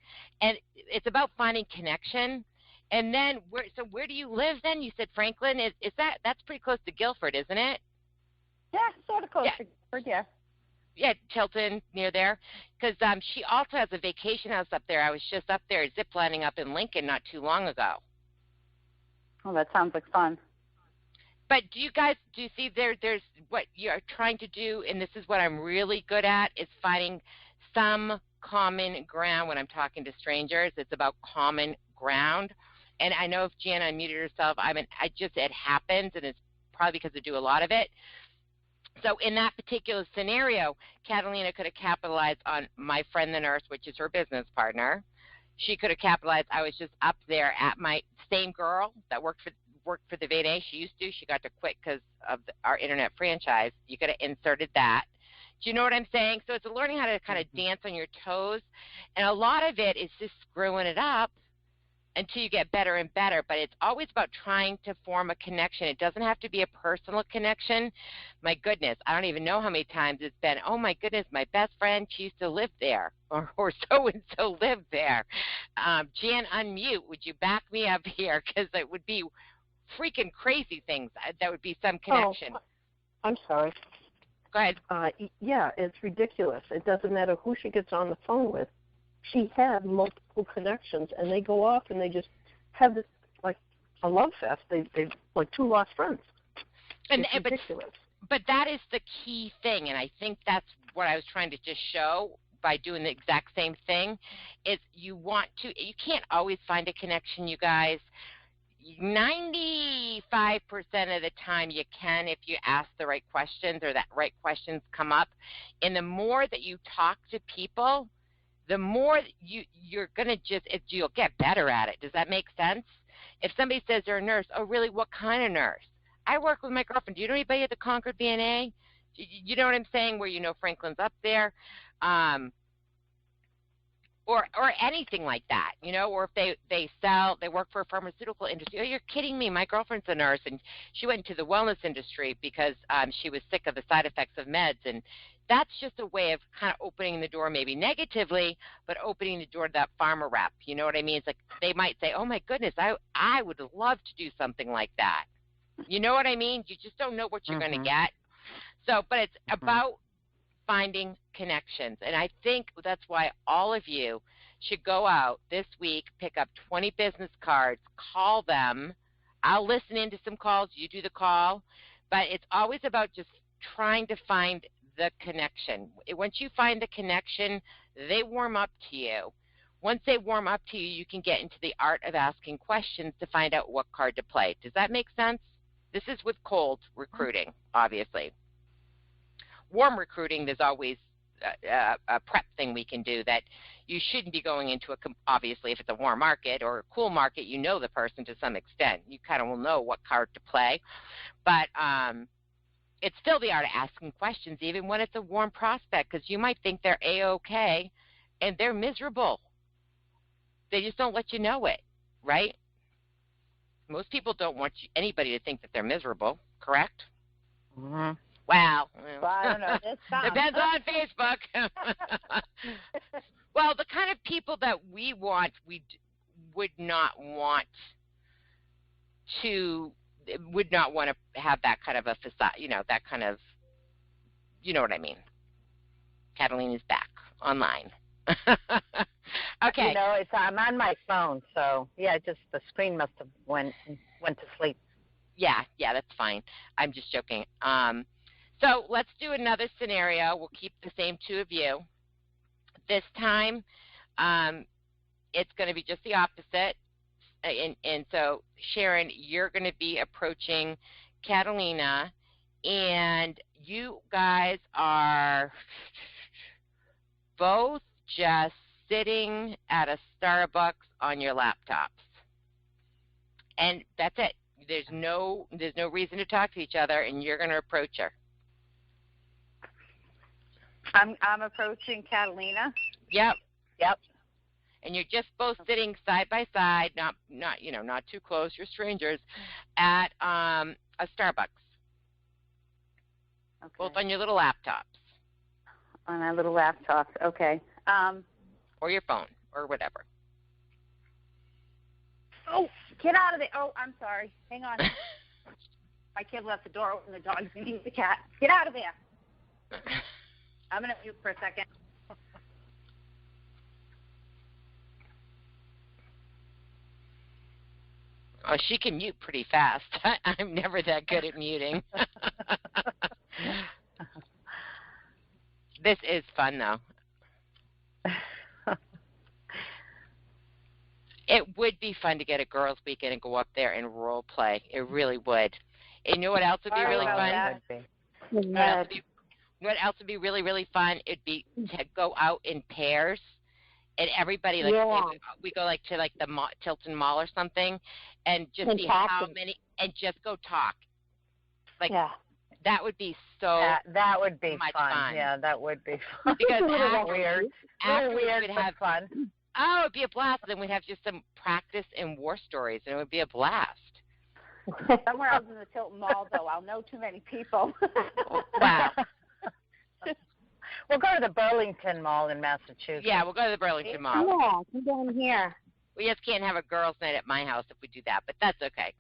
And it's about finding connection. And then, where do you live then? You said Franklin. That's pretty close to Guilford, isn't it? Yeah, sort of close to Guilford, yeah. Yeah, Tilton, near there. Because she also has a vacation house up there. I was just up there ziplining up in Lincoln not too long ago. Oh, that sounds like fun. But do you see there's what you're trying to do, and this is what I'm really good at, is finding some common ground when I'm talking to strangers. It's about common ground. And I know if Jan unmuted herself, it happens, and it's probably because I do a lot of it. So in that particular scenario, Catalina could have capitalized on my friend the nurse, which is her business partner. She could have capitalized. I was just up there at my same girl that worked for the VNA. She used to. She got to quit because of our internet franchise. You could have inserted that. Do you know what I'm saying? So it's learning how to kind of dance on your toes. And a lot of it is just screwing it up until you get better and better. But it's always about trying to form a connection. It doesn't have to be a personal connection. My goodness, I don't even know how many times it's been, oh, my goodness, my best friend, she used to live there, or so-and-so lived there. Jan, unmute. Would you back me up here? Because it would be freaking crazy things. That would be some connection. Oh, I'm sorry. Go ahead. Yeah, it's ridiculous. It doesn't matter who she gets on the phone with. She had multiple connections, and they go off and they just have this like a love fest. They like two lost friends. It's ridiculous. But that is the key thing, and I think that's what I was trying to just show by doing the exact same thing. Is you can't always find a connection, you guys. 95% of the time you can if you ask the right questions or that right questions come up. And the more that you talk to people, the more you're going to you'll get better at it. Does that make sense? If somebody says they're a nurse, oh, really, what kind of nurse? I work with my girlfriend. Do you know anybody at the Concord VNA? You know what I'm saying, where Franklin's up there? Or anything like that, or if they work for a pharmaceutical industry. Oh, you're kidding me. My girlfriend's a nurse, and she went into the wellness industry because she was sick of the side effects of meds. And that's just a way of kind of opening the door, maybe negatively, but opening the door to that pharma rep. You know what I mean? It's like they might say, oh, my goodness, I would love to do something like that. You know what I mean? You just don't know what you're going to get. So, but it's about finding connections. And I think that's why all of you should go out this week, pick up 20 business cards, call them. I'll listen into some calls. You do the call. But it's always about just trying to find the connection. Once you find the connection, they warm up to you. Once they warm up to you, you can get into the art of asking questions to find out what card to play. Does that make sense? This is with cold recruiting, obviously. Warm recruiting, there's always a prep thing we can do that, you shouldn't be going into obviously, if it's a warm market or a cool market, you know the person to some extent. You kind of will know what card to play. But it's still the art of asking questions, even when it's a warm prospect, because you might think they're A-okay, and they're miserable. They just don't let you know it, right? Most people don't want anybody to think that they're miserable, correct? Mm-hmm. Well, I don't know. Depends on Facebook. Well, the kind of people that we want, we would not want to have that kind of a facade, that kind of, you know what I mean. Catalina's back online. Okay. I'm on my phone, so just the screen must have went to sleep. Yeah, that's fine. I'm just joking. So let's do another scenario. We'll keep the same two of you. This time, it's going to be just the opposite. And so, Sharon, you're going to be approaching Catalina, and you guys are both just sitting at a Starbucks on your laptops. And that's it. There's no reason to talk to each other, and you're going to approach her. I'm approaching Catalina. Yep. And you're just both sitting side by side, not too close, you're strangers, at a Starbucks. Okay. Both on your little laptops. On our little laptops, okay. Or your phone, or whatever. Oh, get out of there. Oh, I'm sorry. Hang on. My kid left the door open, the dog's eating the cat. Get out of there. I'm going to mute for a second. Oh, she can mute pretty fast. I'm never that good at muting. This is fun, though. It would be fun to get a girls' weekend and go up there and role play. It really would. And you know what else would be really fun? What else would be really, really fun? It'd be to go out in pairs, and everybody we go to the Tilton Mall or something, and just see how many, and just go talk. That would be so. That would be much fun. Yeah, that would be fun. Because after we'd have fun. Oh, it'd be a blast. Then we'd have just some practice in war stories, and it would be a blast. Somewhere else in the Tilton Mall, though. I'll know too many people. Wow. We'll go to the Burlington Mall in Massachusetts. Yeah, we'll go to the Burlington Mall. Yeah, come down here. We just can't have a girls' night at my house if we do that, but that's okay.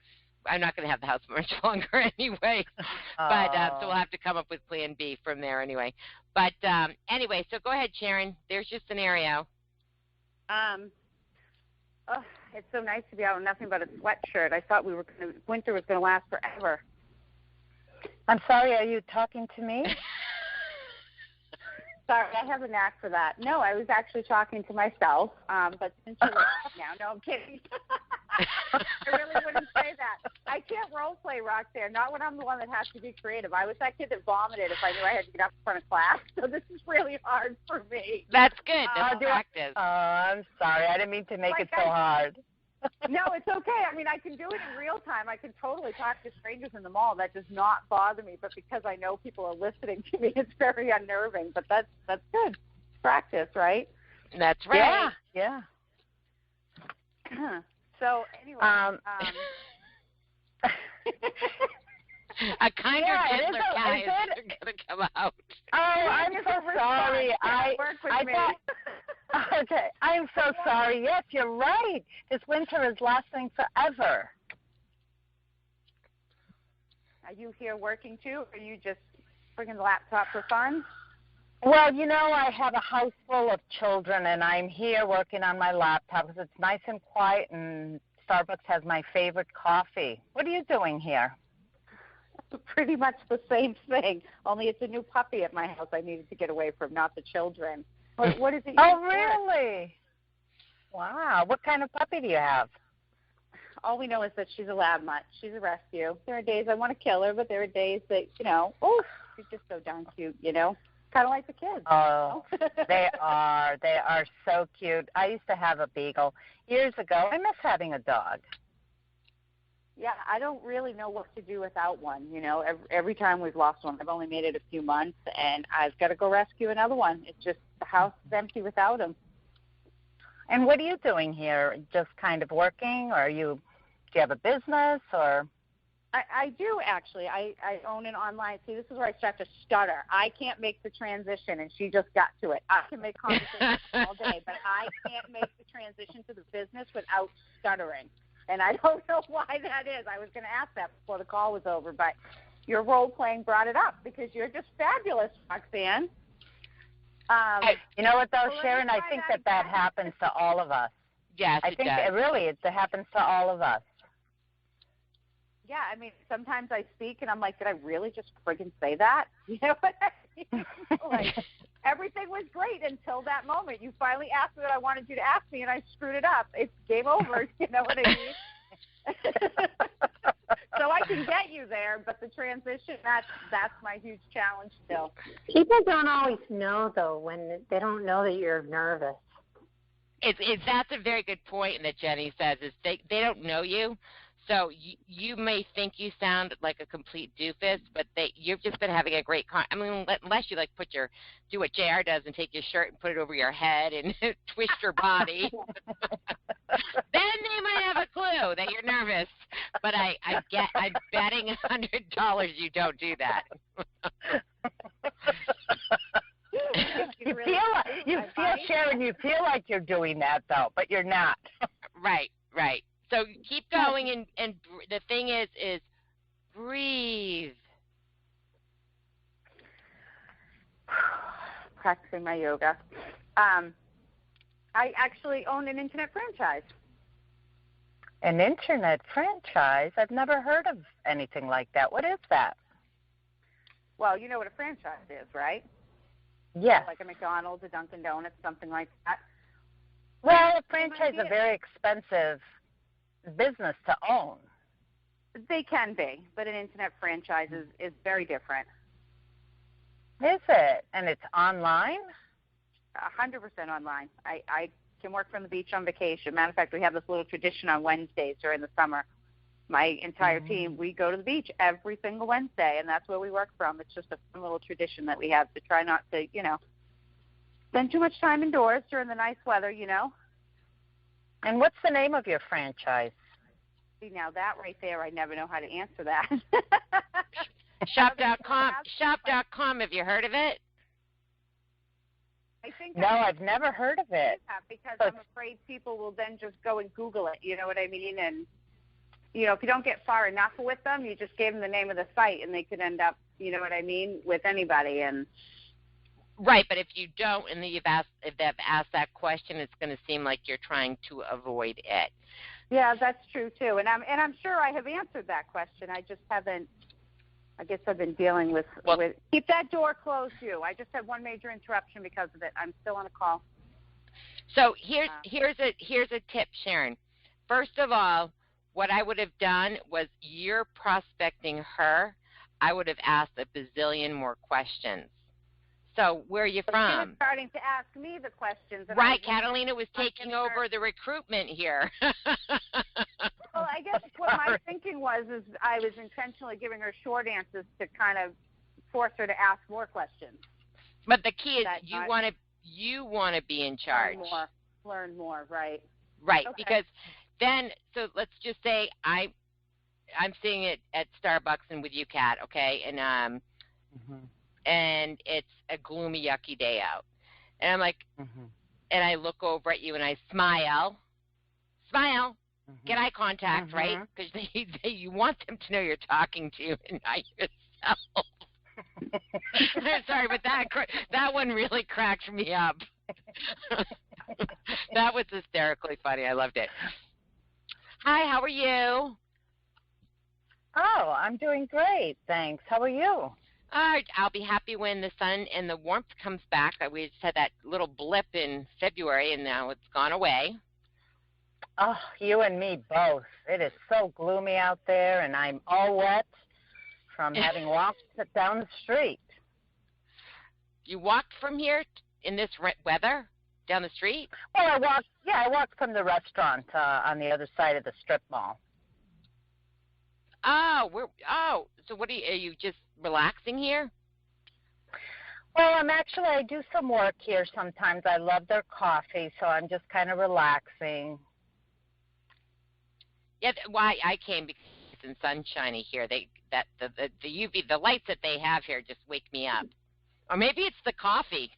I'm not going to have the house much longer anyway. But so we'll have to come up with plan B from there anyway. But anyway, so go ahead, Sharon. There's your scenario. It's so nice to be out in nothing but a sweatshirt. I thought winter was going to last forever. I'm sorry, are you talking to me? Sorry, I have a knack for that. No, I was actually talking to myself, but since you're now, no, I'm kidding. I really wouldn't say that. I can't role play, Roxanne, not when I'm the one that has to be creative. I was that kid that vomited if I knew I had to get up in front of class, so this is really hard for me. That's good. That's practice. I'm sorry. I didn't mean to make it so hard. No, it's okay. I mean, I can do it in real time. I can totally talk to strangers in the mall. That does not bother me. But because I know people are listening to me, it's very unnerving. But that's good. Practice, right? That's right. Yeah. So anyway, a kinder, gentler guy is going to come out. Oh, I'm so sorry. Okay, I'm so sorry. Yes, you're right. This winter is lasting forever. Are you here working too, or are you just bringing the laptop for fun? Well, I have a house full of children, and I'm here working on my laptop because it's nice and quiet, and Starbucks has my favorite coffee. What are you doing here? Pretty much the same thing, only it's a new puppy at my house I needed to get away from, not the children. What is it? Oh, really? Wow. What kind of puppy do you have? All we know is that she's a lab mutt. She's a rescue. There are days I want to kill her, but there are days that, she's just so darn cute, Kind of like the kids. Oh, they are. They are so cute. I used to have a beagle years ago. I miss having a dog. Yeah, I don't really know what to do without one. You know, every time we've lost one, I've only made it a few months, and I've got to go rescue another one. It's just the house is empty without him. And what are you doing here? Just kind of working, or do you have a business, or? I do, actually. I own an online. See, this is where I start to stutter. I can't make the transition, and she just got to it. I can make conversations all day, but I can't make the transition to the business without stuttering. And I don't know why that is. I was going to ask that before the call was over, but your role-playing brought it up because you're just fabulous, Roxanne. You know what, though, Sharon? I think that happens to all of us. Yes, I think it happens to all of us. Yeah, I mean, sometimes I speak and I'm like, did I really just friggin' say that? You know what I mean? Like, everything was great until that moment. You finally asked me what I wanted you to ask me, and I screwed it up. It's game over. You know what I mean? So I can get you there, but the transition, that's my huge challenge still. People don't always know, though, when they don't know that you're nervous. That's a very good point that Jenny says, is they don't know you. So you may think you sound like a complete doofus, but you've just been having a great I mean, unless you like do what JR does and take your shirt and put it over your head and twist your body, then they might have a clue that you're nervous. But I'm betting $100 you don't do that. You feel, Sharon, you feel like you're doing that, though, but you're not. Right. So keep going, and the thing is breathe. Practicing my yoga. I actually own an internet franchise. An internet franchise? I've never heard of anything like that. What is that? Well, you know what a franchise is, right? Yes. Like a McDonald's, a Dunkin' Donuts, something like that. Well, a franchise is a very expensive business to own. They can be, but an internet franchise is very different. Is it? And it's online? 100% online. I can work from the beach on vacation. Matter of fact, we have this little tradition on Wednesdays during the summer. My entire team, we go to the beach every single Wednesday, and that's where we work from. It's just a fun little tradition that we have to try not to, spend too much time indoors during the nice weather, And what's the name of your franchise? See, now that right there, I never know how to answer that. Shop.com. Shop.com. Have you heard of it? I think no, I've never heard of it. Because I'm afraid people will then just go and Google it. You know what I mean? And, if you don't get far enough with them, you just gave them the name of the site, and they could end up, you know what I mean, with anybody. And right, but if you don't, and if they've asked that question, it's going to seem like you're trying to avoid it. Yeah, that's true too, and I'm sure I have answered that question. I just haven't. I guess I've been dealing with keep that door closed. I just had one major interruption because of it. I'm still on a call. So here's a tip, Sharon. First of all, what I would have done was, you're prospecting her. I would have asked a bazillion more questions. So where are you from? She was starting to ask me the questions. Right, Catalina was taking over the recruitment here. Well, I guess what my thinking was is I was intentionally giving her short answers to kind of force her to ask more questions. But the key is you want to be in charge. Learn more, right? Right, okay. Because then, so let's just say I'm seeing it at Starbucks and with you, Kat, okay, and and it's a gloomy, yucky day out, and I'm like, and I look over at you and I smile, get eye contact, right? Because you want them to know you're talking to you and not yourself. Sorry, but that one really cracked me up. That was hysterically funny. I loved it. Hi, how are you? Oh, I'm doing great, thanks. How are you? I'll be happy when the sun and the warmth comes back. We just had that little blip in February, and now it's gone away. Oh, you and me both. It is so gloomy out there, and I'm all wet from having walked down the street. You walked from here in this weather down the street? Well, I walked from the restaurant on the other side of the strip mall. So what are you just relaxing here? Well, I do some work here sometimes. I love their coffee, so I'm just kind of relaxing. Yeah, why I came because it's sunshiny here. The UV, the lights that they have here just wake me up. Or maybe it's the coffee.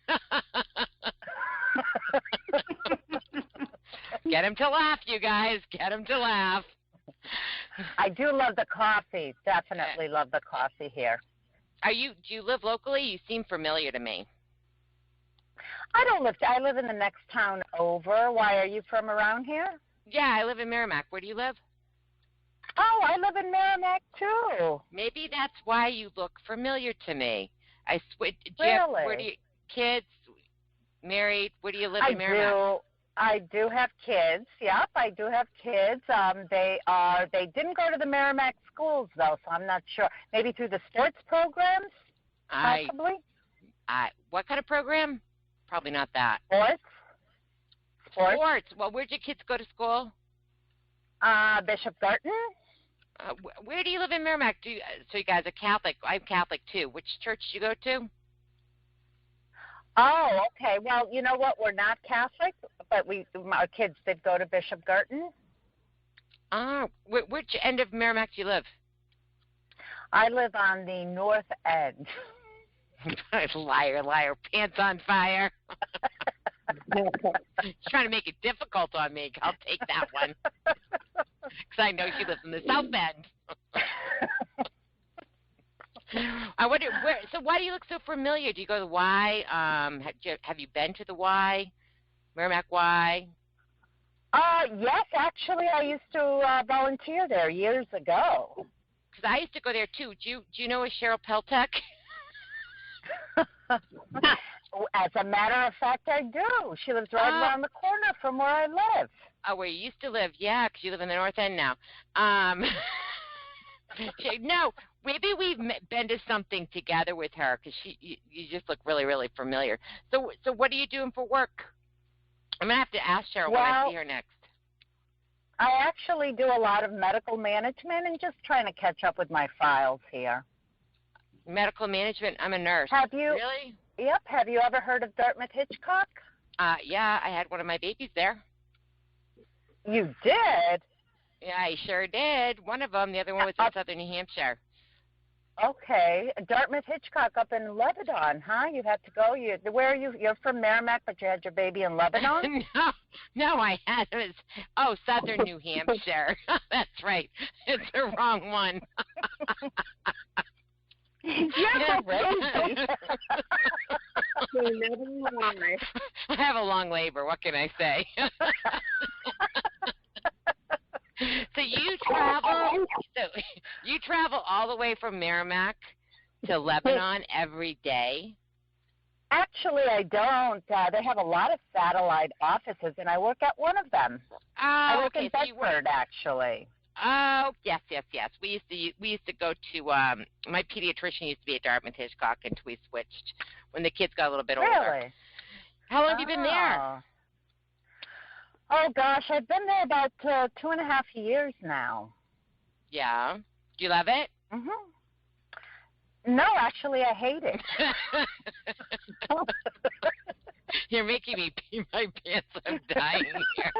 Get him to laugh, you guys. Get him to laugh. I do love the coffee. Definitely love the coffee here. Do you live locally? You seem familiar to me. I live in the next town over. Why, are you from around here? Yeah, I live in Merrimack. Where do you live? Oh, I live in Merrimack too. Maybe that's why you look familiar to me. Really? Where do you kids? Married? Where do you live in Merrimack? I do have kids. Yep, I do have kids. They didn't go to the Merrimack schools though, so I'm not sure. Maybe through the sports programs, possibly. What kind of program? Probably not that. Sports. Well, where'd your kids go to school? Bishop Garten. Where do you live in Merrimack? So you guys are Catholic. I'm Catholic too. Which church do you go to? Oh, okay. Well, you know what? We're not Catholic, but our kids did go to Bishop Garten. Which end of Merrimack do you live? I live on the north end. Liar, pants on fire. She's trying to make it difficult on me. I'll take that one. Because I know she lives in the south end. I wonder so why do you look so familiar? Do you go to the Y? Have you been to the Y? Merrimack Y? Yes, actually, I used to volunteer there years ago. Because I used to go there too. Do you know a Cheryl Peltek? As a matter of fact, I do. She lives right around the corner from where I live. Oh, where you used to live? Yeah, because you live in the north end now. No, maybe we've been to something together with her because you just look really, really familiar. So what are you doing for work? I'm gonna have to ask Cheryl when I see her next. I actually do a lot of medical management and just trying to catch up with my files here. Medical management? I'm a nurse. Have you? Really? Yep. Have you ever heard of Dartmouth Hitchcock? Yeah, I had one of my babies there. You did? Yeah, I sure did. One of them. The other one was in southern New Hampshire. Okay. Dartmouth Hitchcock up in Lebanon, huh? You had to go. Where are you? You're from Merrimack, but you had your baby in Lebanon? No, I had it. Oh, southern New Hampshire. That's right. It's the wrong one. You're crazy. I have a long labor. What can I say? So you travel all the way from Merrimack to Lebanon every day? Actually, I don't. They have a lot of satellite offices, and I work at one of them. I work in Bedford, actually. Oh, yes. We used to go to my pediatrician used to be at Dartmouth Hitchcock until we switched when the kids got a little bit older. Really? How long have you been there? Oh gosh, I've been there about 2.5 years now. Yeah. Do you love it? Mhm. No, actually, I hate it. You're making me pee my pants. I'm dying here.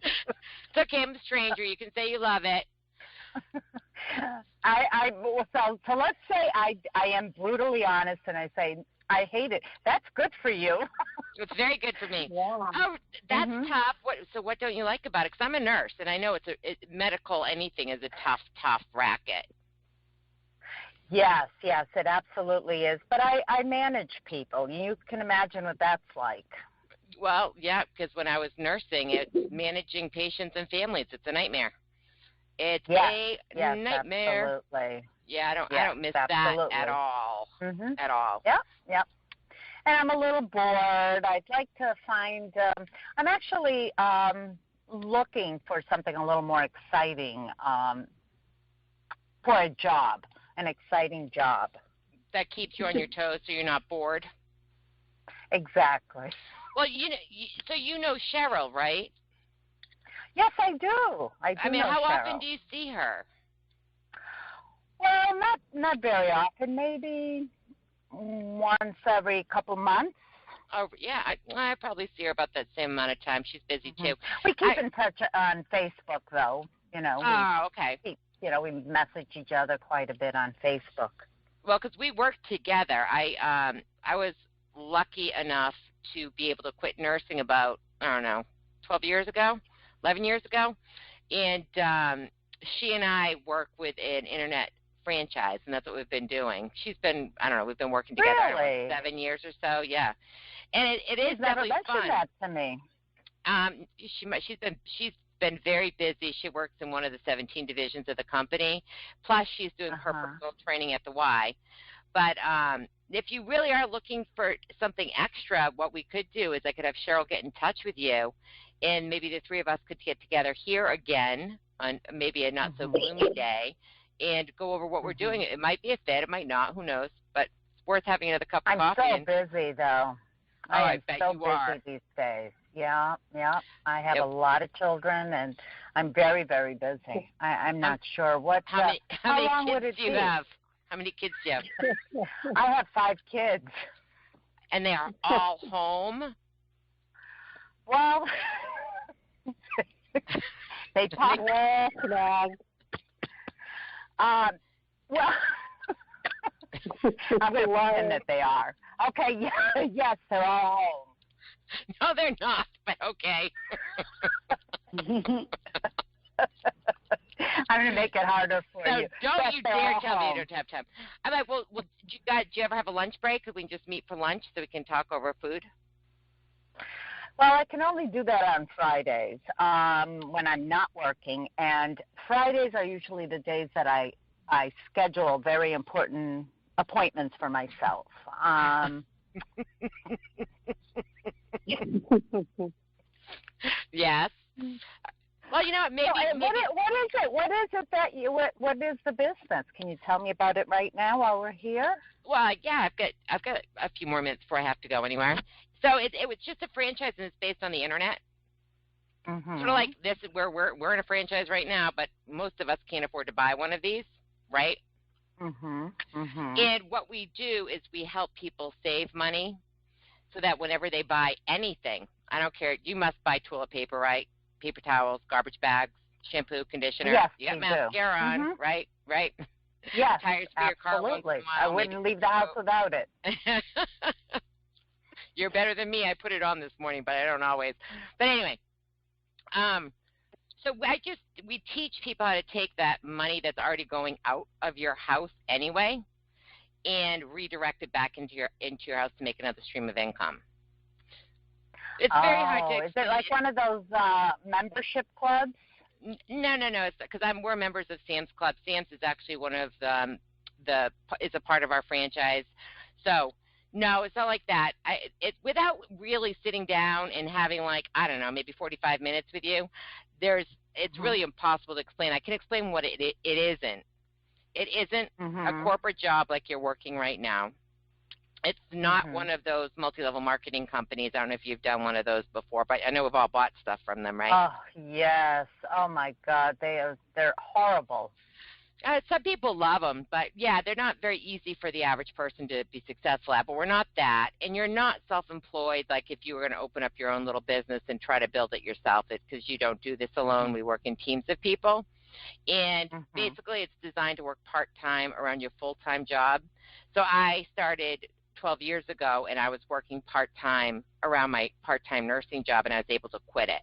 It's okay. I'm a stranger. You can say you love it. So let's say I am brutally honest and I say I hate it. That's good for you. It's very good for me. Yeah. Oh, that's tough. What don't you like about it? Because I'm a nurse and I know medical anything is a tough racket. Yes, it absolutely is. But I manage people. You can imagine what that's like. Well, yeah, because when I was nursing, it's managing patients and families. It's a nightmare. It's a nightmare. Absolutely. Yeah, I don't miss that at all. Mm-hmm. At all. Yep. And I'm a little bored. I'd like to find. I'm actually looking for something a little more exciting for a job, an exciting job. that keeps you on your toes so you're not bored. Exactly. Well, so you know Cheryl, right? Yes, I do. I mean, how Cheryl. often do you see her? Well, not very often. Maybe once every couple months. Oh, yeah, I probably see her about that same amount of time. She's busy too. We keep in touch on Facebook, though. Okay. We message each other quite a bit on Facebook. Well, because we work together. I was lucky enough to be able to quit nursing about 11 years ago, and she and I work with an internet franchise, and that's what we've been doing. She's been, we've been working together Really? 7 years or so, yeah. And it is She's never definitely mentioned fun. that to me. She's been very busy. She works in one of the 17 divisions of the company. Plus, she's doing her personal training at the Y. But if you really are looking for something extra, what we could do is I could have Cheryl get in touch with you, and maybe the three of us could get together here again on maybe a not-so-gloomy day and go over what we're doing. It might be a fit. It might not. Who knows? But it's worth having another cup of coffee. I'm so busy, though. I bet so you are. busy these days. Yeah. I have a lot of children, and I'm very, very busy. I'm not sure what. How many long kids would it do you be? have? How many kids do you have? I have 5 kids. And they are all home? Well, they pop. Well, I'm going to pretend that they are. Okay, yes, they're all home. No, they're not, but okay. I'm going to make it harder for you. So don't you dare tell me you don't have time. I'm like, well, do you ever have a lunch break? Could we just meet for lunch so we can talk over food? Well, I can only do that on Fridays when I'm not working, and Fridays are usually the days that I schedule very important appointments for myself. Yes. Well, maybe. What is it that you? What is the business? Can you tell me about it right now while we're here? Well, yeah, I've got a few more minutes before I have to go anywhere. So it was just a franchise, and it's based on the internet. Sort of like this, where we're in a franchise right now, but most of us can't afford to buy one of these, right? And what we do is we help people save money, so that whenever they buy anything, I don't care, you must buy toilet paper, right? Paper towels, garbage bags, shampoo, conditioner. Yes, you got mascara on, right? Yes, tires for your car once in a while. I wouldn't leave the house without it. You're better than me. I put it on this morning, but I don't always. But anyway, so we teach people how to take that money that's already going out of your house anyway, and redirect it back into your house to make another stream of income. It's very hard to explain. Is it like one of those membership clubs? No. It's because we're members of Sam's Club. Sam's is actually one of is a part of our franchise. So no, it's not like that. Without really sitting down and having maybe 45 minutes with you, it's really impossible to explain. I can explain what it isn't. It isn't a corporate job like you're working right now. It's not one of those multi-level marketing companies. I don't know if you've done one of those before, but I know we've all bought stuff from them, right? Oh, yes. Oh, my God. They're horrible. Some people love them, but, yeah, they're not very easy for the average person to be successful at. But we're not that. And you're not self-employed like if you were going to open up your own little business and try to build it yourself. It's because you don't do this alone. We work in teams of people. And basically it's designed to work part-time around your full-time job. So I started 12 years ago, and I was working part-time around my part-time nursing job, and I was able to quit it.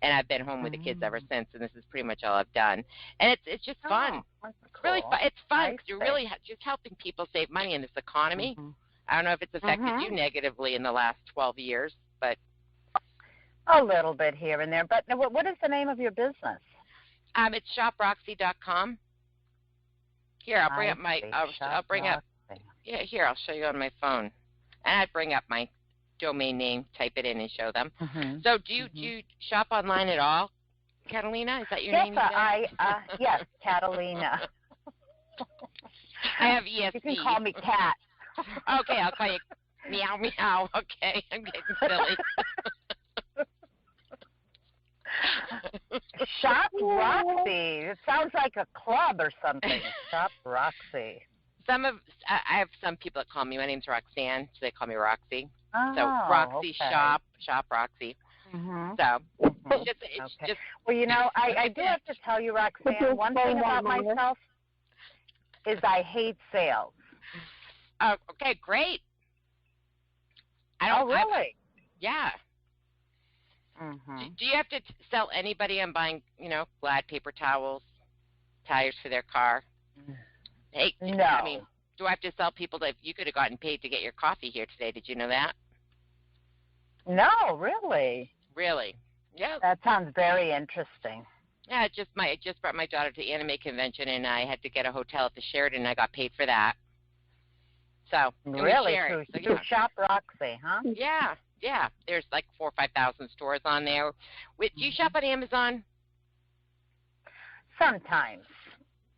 And I've been home with the kids ever since, and this is pretty much all I've done. And it's just fun. That's It's really fun. It's fun because you're nice. really just helping people save money in this economy. I don't know if it's affected you negatively in the last 12 years, but a little bit here and there. But what is the name of your business? It's shoproxy.com. Here, I'll bring up my. I'll bring up. Yeah, here, I'll show you on my phone. And I bring up my domain name, type it in, and show them. So do you shop online at all, Catalina? Is that your name? Yes, Catalina. I have ESP. You can call me Cat. Okay, I'll call you Meow Meow. Okay, I'm getting silly. Shop Roxy. It sounds like a club or something. Shop Roxy. I have some people that call me. My name's Roxanne, so they call me Roxy. Oh, So Roxy okay. Shop Roxy. Mm-hmm. So Mm-hmm. it's just. Well, I do have to tell you, Roxanne, one thing about myself is I hate sales. Oh, okay, great. Oh, really? Yeah. Mm-hmm. Do you have to sell anybody on buying, Glad paper towels, tires for their car? Hey, no. I mean, do I have to sell people that you could have gotten paid to get your coffee here today? Did you know that? No, really. Really? Yeah. That sounds very interesting. Yeah, I just brought my daughter to the anime convention, and I had to get a hotel at the Sheraton, and I got paid for that. So really, through Shop Roxy, huh? Yeah. There's like 4,000 or 5,000 stores on there. Do you shop on Amazon? Sometimes.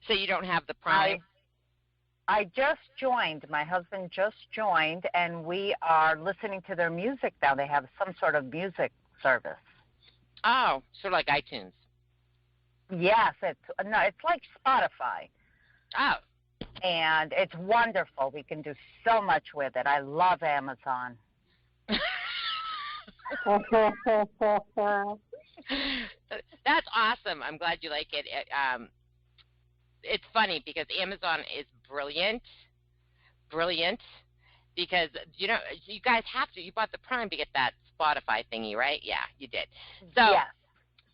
So you don't have the Prime? I just joined. My husband just joined, and we are listening to their music now. They have some sort of music service. Oh, sort of like iTunes. Yes, it's like Spotify. Oh. And it's wonderful. We can do so much with it. I love Amazon. That's awesome. I'm glad you like it. It's funny because Amazon is brilliant, because, you guys have to. You bought the Prime to get that Spotify thingy, right? Yeah, you did. So, yes.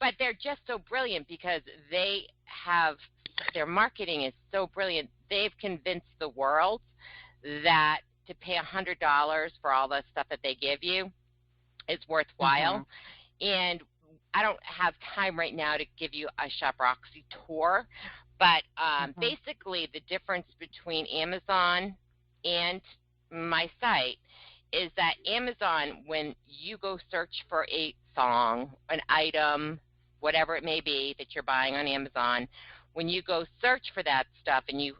But they're just so brilliant because their marketing is so brilliant. They've convinced the world that to pay $100 for all the stuff that they give you is worthwhile. Mm-hmm. And I don't have time right now to give you a Shop Roxy tour, but basically the difference between Amazon and my site is that Amazon, when you go search for a song, an item, whatever it may be that you're buying on Amazon, when you go search for that stuff and you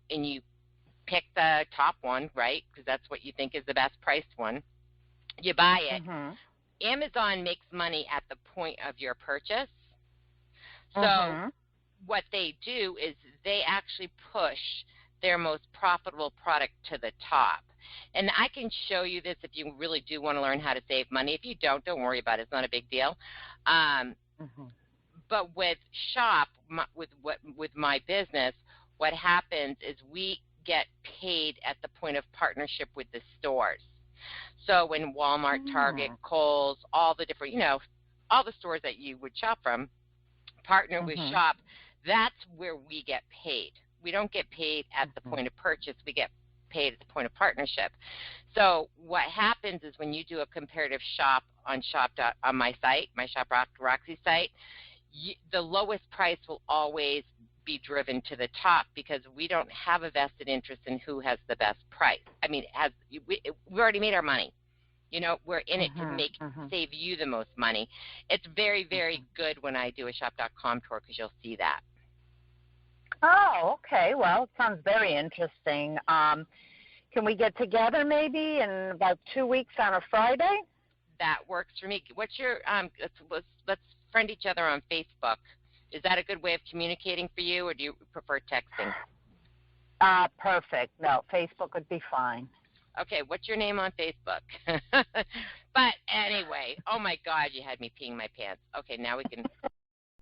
pick the top one, right, because that's what you think is the best priced one, you buy it. Mm-hmm. Amazon makes money at the point of your purchase. So what they do is they actually push their most profitable product to the top. And I can show you this if you really do want to learn how to save money. If you don't worry about it. It's not a big deal. But with Shop, with my business, what happens is we get paid at the point of partnership with the stores. So when Walmart, Target, Kohl's, all the different, all the stores that you would shop from, partner with Shop, that's where we get paid. We don't get paid at the point of purchase. We get paid at the point of partnership. So what happens is when you do a comparative shop on my site, my Shop Roxy site, the lowest price will always be driven to the top because we don't have a vested interest in who has the best price. I mean, we already made our money. We're in it to save you the most money. It's very, very good when I do a shop.com tour because you'll see that. Oh, okay. Well, it sounds very interesting. Can we get together maybe in about 2 weeks on a Friday? That works for me. What's your let's friend each other on Facebook. Is that a good way of communicating for you, or do you prefer texting? Perfect. No, Facebook would be fine. Okay, what's your name on Facebook? But anyway, oh my God, you had me peeing my pants. Okay, now we can